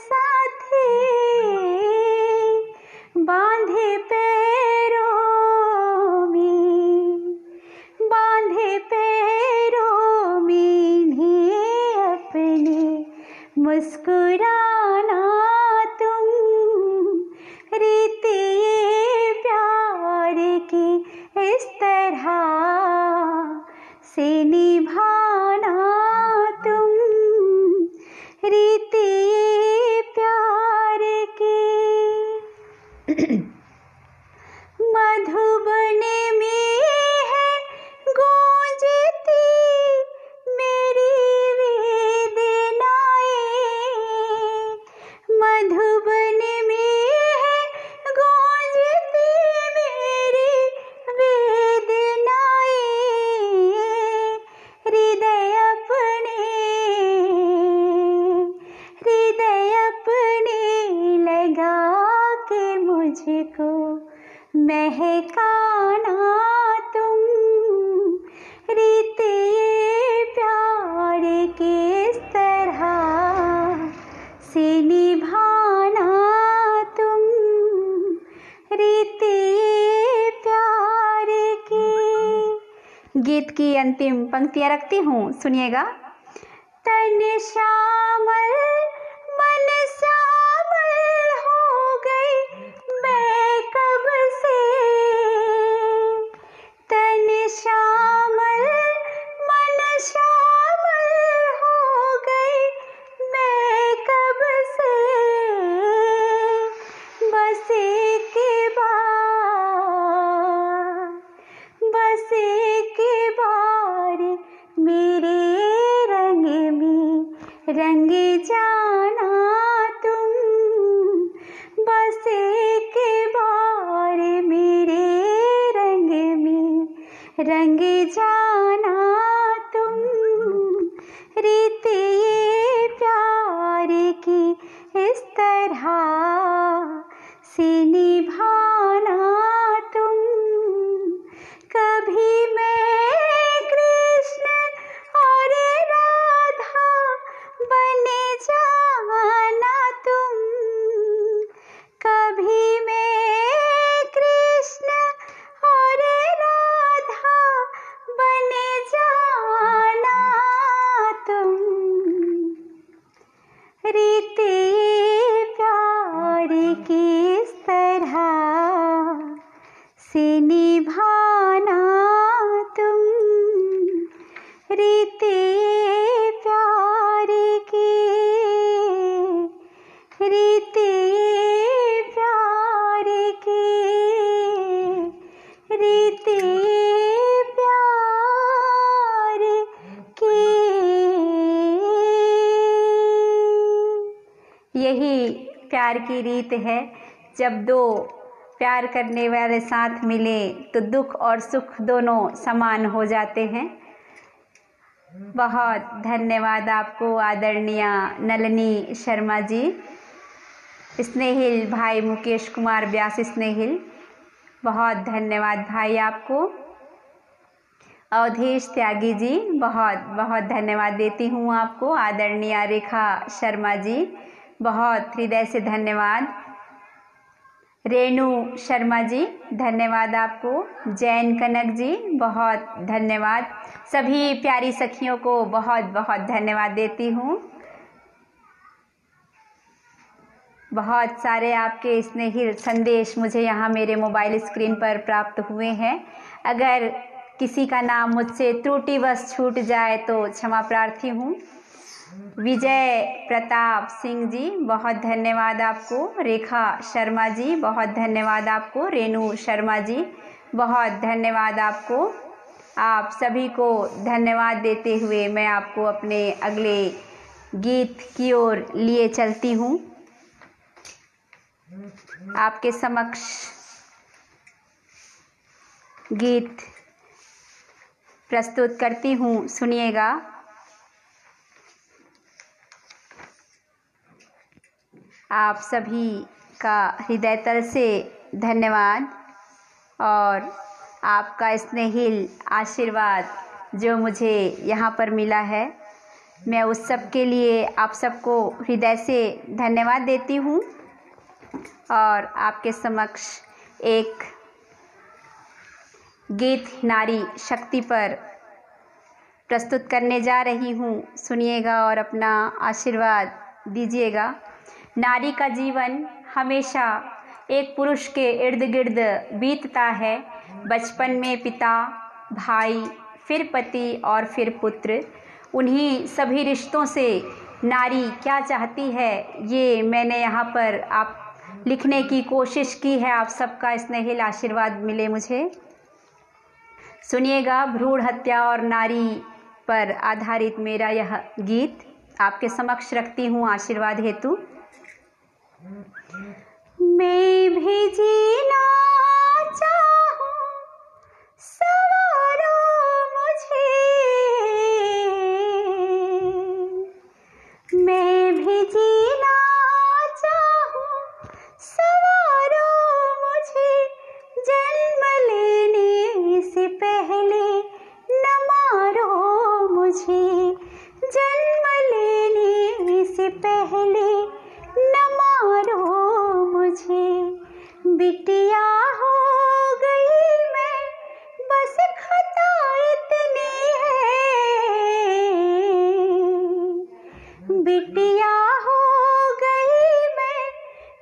साथी, बांधे पैरों में इन्हें अपने मुस्कुराना तुम, रीत ये प्यार की इस तरह से निभाना तुम, रीत ये प्यार की। मधुबन में है गूंजती मेरी वेदनाएं, मधुबन में है गूंजती मेरी वेदनाएं, हृदय अपने लगा के मुझको महकाना तुम, रीत ये प्यार किस तरह से निभाना तुम, रीत ये प्यार की। गीत की अंतिम पंक्तियां रखती हूँ, सुनिएगा। तन श्यामल मन श्यामल हो गई मैं कब से, तन श्यामल मन श्यामल हो गई मैं कब से, बस एक बार मेरे रंग जाना तुम, बस एक बार मेरे रंग जाना तुम, रीत ये प्यार की इस तरह से निभाना तुम, कभी मैं कृष्ण और राधा बने जाना तुम, कभी मैं कृष्ण और राधा बने जाना तुम, रीत ये प्यार किस तरह से निभाना तुम, रीत ये प्यार की, रीत ये प्यार की, रीत ये प्यार की। यही प्यार की रीत है। जब दो प्यार करने वाले साथ मिले तो दुख और सुख दोनों समान हो जाते हैं। बहुत धन्यवाद आपको आदरणीय नलिनी शर्मा जी, स्नेहिल भाई मुकेश कुमार व्यास स्नेहिल, बहुत धन्यवाद भाई आपको। अवधेश त्यागी जी, बहुत बहुत धन्यवाद देती हूँ आपको। आदरणीय रेखा शर्मा जी, बहुत हृदय से धन्यवाद। रेणु शर्मा जी धन्यवाद आपको। जैन कनक जी बहुत धन्यवाद। सभी प्यारी सखियों को बहुत बहुत धन्यवाद देती हूँ। बहुत सारे आपके स्नेही संदेश मुझे यहाँ मेरे मोबाइल स्क्रीन पर प्राप्त हुए हैं। अगर किसी का नाम मुझसे त्रुटिवश छूट जाए तो क्षमा प्रार्थी हूँ। विजय प्रताप सिंह जी बहुत धन्यवाद आपको। रेखा शर्मा जी बहुत धन्यवाद आपको। रेणु शर्मा जी बहुत धन्यवाद आपको। आप सभी को धन्यवाद देते हुए मैं आपको अपने अगले गीत की ओर लिए चलती हूँ। आपके समक्ष गीत प्रस्तुत करती हूँ, सुनिएगा। आप सभी का हृदय तल से धन्यवाद और आपका स्नेहिल आशीर्वाद जो मुझे यहाँ पर मिला है, मैं उस सब के लिए आप सबको हृदय से धन्यवाद देती हूँ और आपके समक्ष एक गीत नारी शक्ति पर प्रस्तुत करने जा रही हूँ। सुनिएगा और अपना आशीर्वाद दीजिएगा। नारी का जीवन हमेशा एक पुरुष के इर्द गिर्द बीतता है। बचपन में पिता, भाई, फिर पति और फिर पुत्र। उन्हीं सभी रिश्तों से नारी क्या चाहती है ये मैंने यहाँ पर आप लिखने की कोशिश की है। आप सबका स्नेहिल आशीर्वाद मिले मुझे। सुनिएगा, भ्रूण हत्या और नारी पर आधारित मेरा यह गीत आपके समक्ष रखती हूँ आशीर्वाद हेतु। मैं भी जीना चाहूँ सवारो मुझे, मैं भी जीना चाहूँ सवारो मुझे, जन्म लेने से पहले न मारो मुझे, जन्म लेने से पहले न मारो मुझे। बिटिया हो गई मैं, बस खता इतनी है, बिटिया हो गई मैं,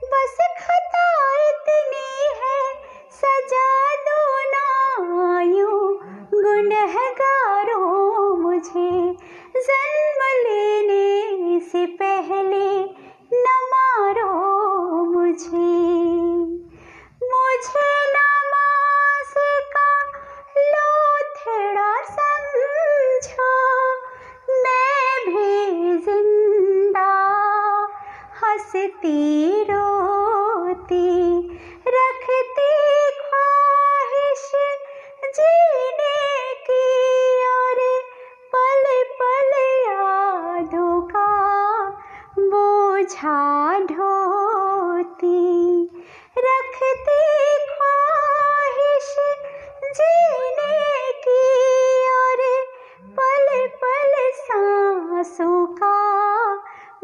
बस खता इतनी है, सजा दो ना यूं गुनहगारों मुझे, जन्म लेने से पहले न मारो मुझे। मुझे नमाज का लोथड़ा समझो, मैं भी जिंदा हंसती रोती, रखती ख्वाहिश जीने की और पल पल यादों का बोझा ढोती, रखती ख्वाहिश जीने की और पल पल सांसों का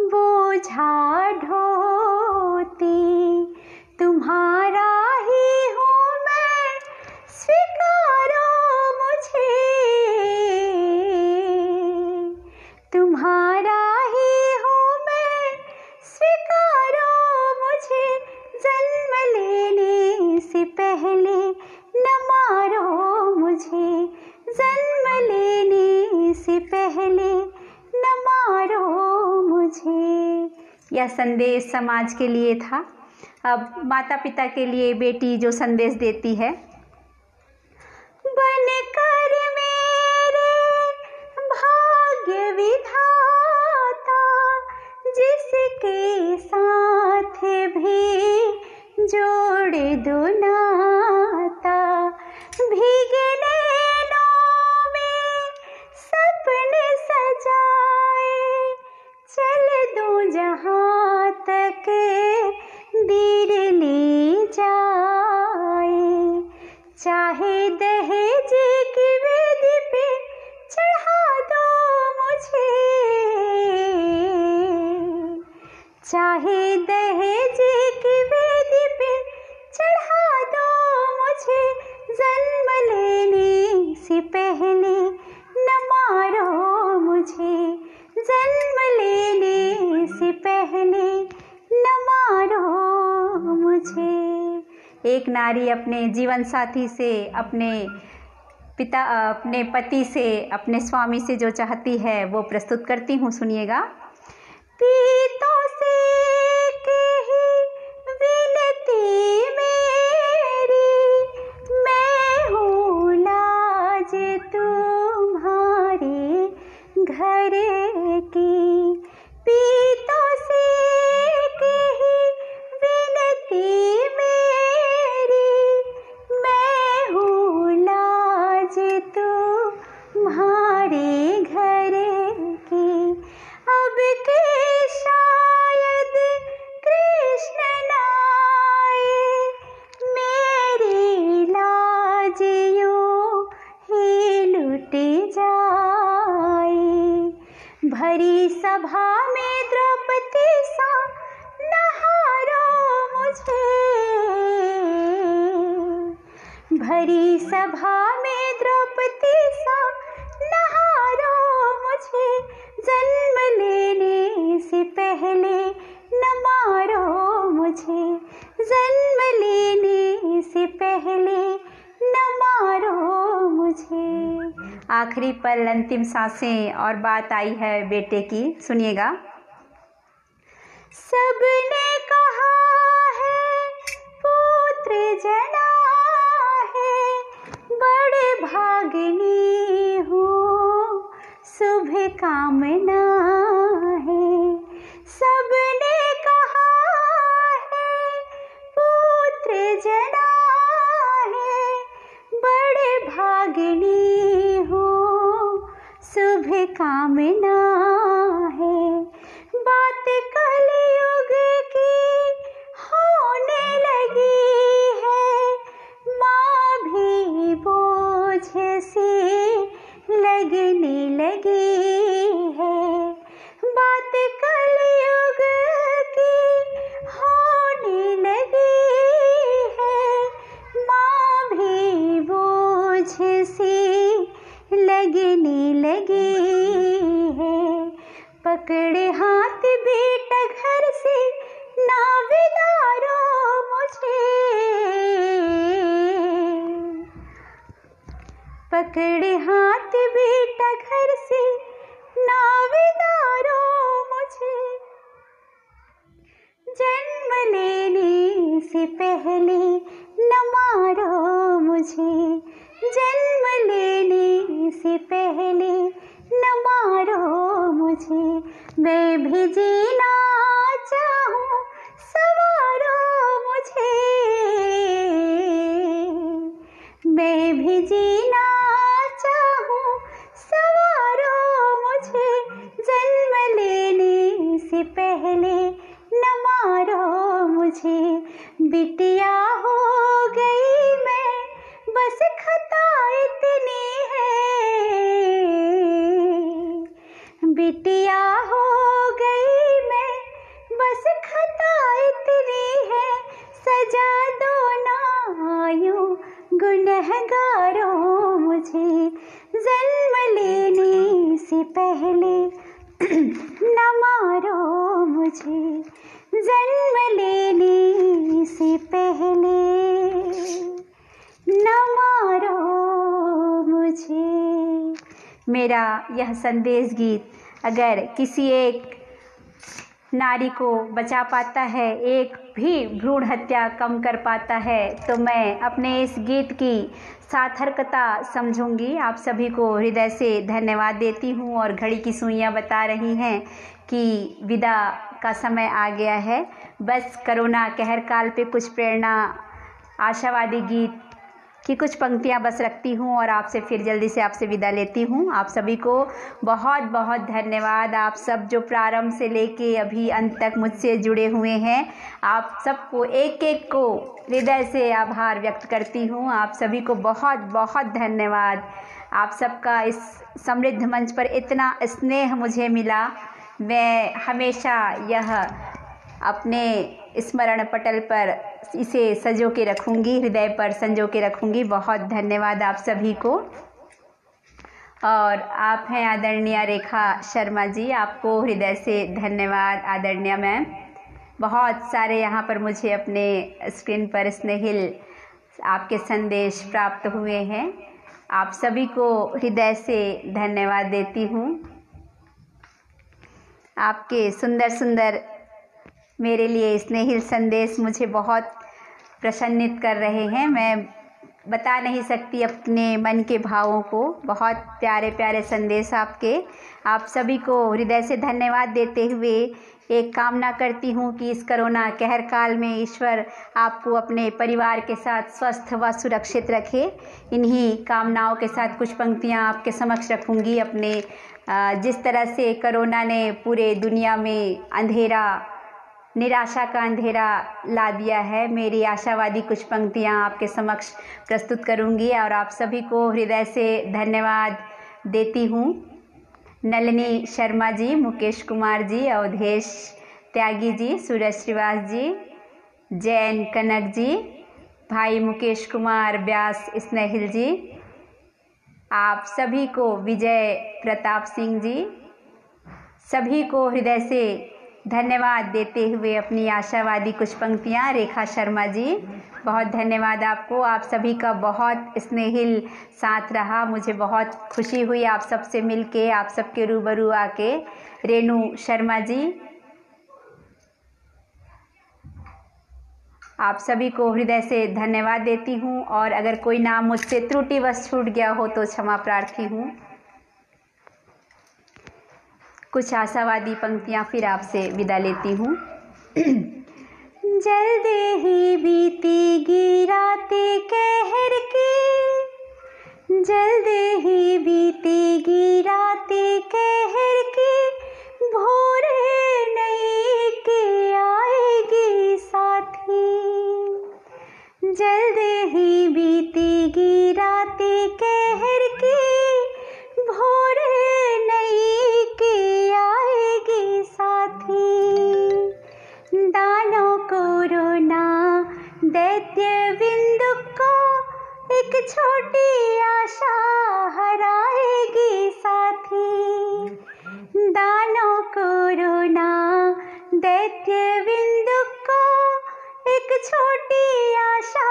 बोझा ढोती। तुम्हारा ही हूँ मैं, स्वीकारो मुझे, तुम्हारा ही हूँ मैं, स्वीकारो मुझे, जन्म लेने से पहले न मारो मुझे, जन्म लेने से पहले न मारो मुझे। यह संदेश समाज के लिए था। अब माता पिता के लिए बेटी जो संदेश देती है। बनकर मेरे भाग्य विधाता, जिसके साथ भी जोड़ दो नाता, भीगे नैनों में सपने सजाए, चल दो जहाँ तक दीर ले जाए, चाहे दहेज की वेदी पे चढ़ा दो मुझे, चाहे दहेज की वेदी पे पहले न मारो मुझे, जन्म लेने से पहले न मारो मुझे। एक नारी अपने जीवन साथी से, अपने पति से, अपने स्वामी से जो चाहती है वो प्रस्तुत करती हूँ, सुनिएगा। पीतों से कही विनती मेरी, मैं हूँ लाज तुम्हारे घर की। पीतों से कही विनती मेरी, मैं हूँ लाज तुम्हारे घर की। अब के शायद कृष्ण नाए, मेरी लाज यूं ही लुट जाए। भरी सभा में द्रौपदी सा नहारो मुझे, भरी सभा में द्रौपदी सा नहारो मुझे, जन्म लेने से पहले न मारो मुझे, जन्म लेने से पहले न मारो मुझे। आखिरी पल, अंतिम सांसें और बात आई है बेटे की, सुनिएगा। सबने कहा है पुत्र जना है, बड़े भागिनी हूँ शुभ कामना है। सबने कहा है पुत्र जना है, बड़े भागिनी हूँ शुभ कामना है। बात कलयुग की होने लगी है, माँ भी बोझ से लगने लगी है। बात कलयुग की होने लगी है, माँ भी बोझ से लगने लगी है। पकड़े हाथ बेटा घर से ना विदारो मुझे, पकड़े हाथ बेटा घर से ना विदारो मुझे, जन्म लेने से पहले न मारो मुझे, जन्म लेने से पहले न मारो मुझे। मैं भी जीना चाहूँ सवारो मुझे, मैं भी जीना चाहूँ सवारो मुझे, जन्म लेने से पहले न मारो मुझे। बिटिया हो गई मैं, बस खता इतनी है, बिटिया हो गई मैं, बस खता इतनी है। सजा दो ना यूं गुनहगारों मुझे, जन्म लेने से पहले न मारो मुझे, जन्म लेने से पहले न मारो मुझे। मेरा यह संदेश गीत अगर किसी एक नारी को बचा पाता है, एक भी भ्रूण हत्या कम कर पाता है, तो मैं अपने इस गीत की सार्थकता समझूंगी। आप सभी को हृदय से धन्यवाद देती हूँ। और घड़ी की सुइयाँ बता रही हैं कि विदा का समय आ गया है। बस कोरोना कहर काल पे कुछ प्रेरणा आशावादी गीत की कुछ पंक्तियां बस रखती हूँ और आपसे फिर जल्दी से आपसे विदा लेती हूँ। आप सभी को बहुत बहुत धन्यवाद। आप सब जो प्रारंभ से लेके अभी अंत तक मुझसे जुड़े हुए हैं, आप सबको एक एक को हृदय से आभार व्यक्त करती हूँ। आप सभी को बहुत बहुत धन्यवाद। आप सबका इस समृद्ध मंच पर इतना स्नेह मुझे मिला, मैं हमेशा यह अपने स्मरण पटल पर इसे सजो के रखूँगी, हृदय पर संजो के रखूँगी। बहुत धन्यवाद आप सभी को। और आप हैं आदरणीय रेखा शर्मा जी, आपको हृदय से धन्यवाद आदरणीय मैम। बहुत सारे यहाँ पर मुझे अपने स्क्रीन पर स्नेहिल आपके संदेश प्राप्त हुए हैं। आप सभी को हृदय से धन्यवाद देती हूँ। आपके सुंदर सुंदर मेरे लिए स्नेहिल संदेश मुझे बहुत प्रसन्नित कर रहे हैं। मैं बता नहीं सकती अपने मन के भावों को। बहुत प्यारे प्यारे संदेश आपके। आप सभी को हृदय से धन्यवाद देते हुए एक कामना करती हूँ कि इस कोरोना कहर काल में ईश्वर आपको अपने परिवार के साथ स्वस्थ व सुरक्षित रखे। इन्हीं कामनाओं के साथ कुछ पंक्तियाँ आपके समक्ष रखूँगी। अपने जिस तरह से कोरोना ने पूरे दुनिया में अंधेरा, निराशा का अंधेरा ला दिया है, मेरी आशावादी कुछ पंक्तियाँ आपके समक्ष प्रस्तुत करूँगी और आप सभी को हृदय से धन्यवाद देती हूँ। नलिनी शर्मा जी, मुकेश कुमार जी, अवधेश त्यागी जी, सूरज श्रीवास जी, जैन कनक जी, भाई मुकेश कुमार व्यास स्नेहिल जी, आप सभी को विजय प्रताप सिंह जी, सभी को हृदय से धन्यवाद देते हुए अपनी आशावादी कुछ पंक्तियाँ रेखा शर्मा जी, बहुत धन्यवाद आपको। आप सभी का बहुत स्नेहिल साथ रहा, मुझे बहुत खुशी हुई आप सबसे मिलके, आप सबके रूबरू आके। रेणु शर्मा जी, आप सभी को हृदय से धन्यवाद देती हूँ और अगर कोई नाम मुझसे त्रुटिवश छूट गया हो तो क्षमा प्रार्थी हूँ। कुछ आशावादी पंक्तियाँ फिर आपसे विदा लेती हूँ। जल्दी ही बीतेगी रातें कहर की, जल्दी ही बीतेगी रातें कहर की, भोर नई के आएगी साथी। जल्दी ही बीतेगी रातें कहर की, भोर नई के आएगी साथी। दानों कोरोना दैत्य बिंदु को एक छोटी आशा हराएगी साथी। दानों कोरोना दैत्य बिंदु को एक छोटी आशा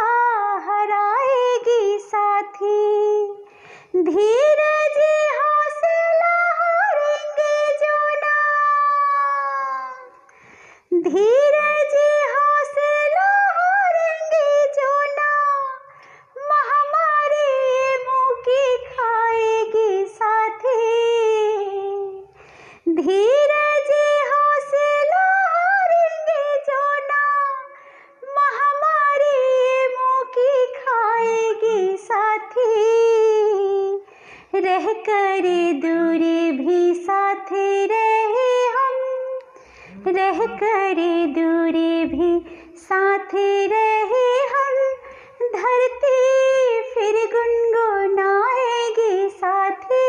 हराएगी साथी। धीरज हौसला हारेंगे जो ना, धीरज हौसला हारेंगे जो ना, महामारी मुँह की खाएगी साथी। धीरज हौसला हारेंगे जो ना, महामारी मुँह की खाएगी साथी। रह कर दूरी भी साथ रहे हम, रह कर दूरी भी साथ रहे हम, धरती फिर गुनगुनाएगी साथी।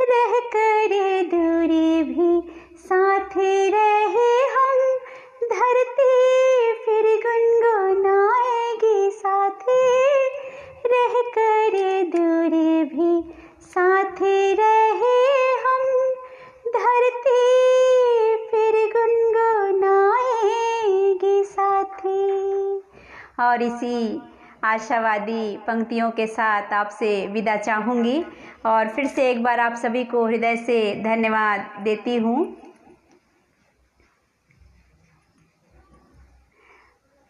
रह कर दूरी भी साथ रहे हम, धरती फिर गुनगुनाएगी साथी। रह कर दूरी भी साथ रहे हम, धरती फिर गुनगुनाएगी साथी। और इसी आशावादी पंक्तियों के साथ आपसे विदा चाहूँगी और फिर से एक बार आप सभी को हृदय से धन्यवाद देती हूँ।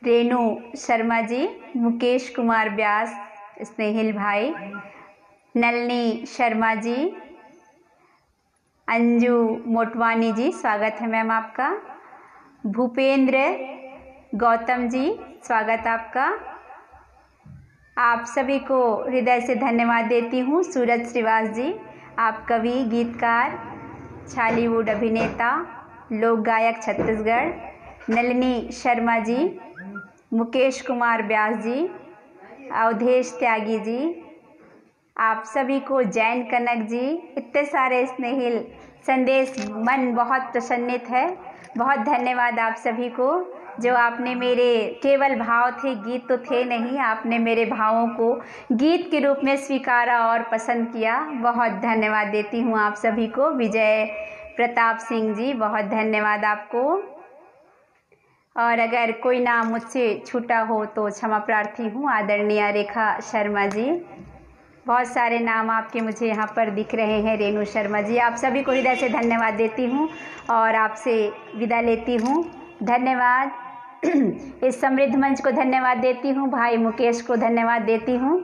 रेणु शर्मा जी, मुकेश कुमार व्यास स्नेहिल भाई, नलिनी शर्मा जी, अंजू मोटवानी जी, स्वागत है मैम आपका। भूपेंद्र गौतम जी, स्वागत आपका। आप सभी को हृदय से धन्यवाद देती हूँ। सूरज श्रीवास जी, आप कवि, गीतकार, छालीवुड अभिनेता, लोक गायक छत्तीसगढ़। नलिनी शर्मा जी, मुकेश कुमार व्यास जी, अवधेश त्यागी जी, आप सभी को जैन कनक जी, इतने सारे स्नेहिल संदेश, मन बहुत प्रसन्नित है। बहुत धन्यवाद आप सभी को। जो आपने मेरे केवल भाव थे, गीत तो थे नहीं, आपने मेरे भावों को गीत के रूप में स्वीकारा और पसंद किया। बहुत धन्यवाद देती हूँ आप सभी को। विजय प्रताप सिंह जी, बहुत धन्यवाद आपको। और अगर कोई नाम मुझसे छूटा हो तो क्षमा प्रार्थी हूँ। आदरणीय रेखा शर्मा जी, बहुत सारे नाम आपके मुझे यहाँ पर दिख रहे हैं। रेणु शर्मा जी, आप सभी को हृदय से धन्यवाद देती हूँ और आपसे विदा लेती हूँ। धन्यवाद। इस समृद्ध मंच को धन्यवाद देती हूँ, भाई मुकेश को धन्यवाद देती हूँ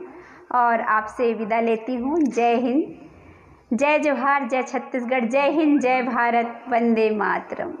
और आपसे विदा लेती हूँ। जय हिंद, जय जोहार, जय छत्तीसगढ़, जय हिंद, जय भारत, वंदे मातरम।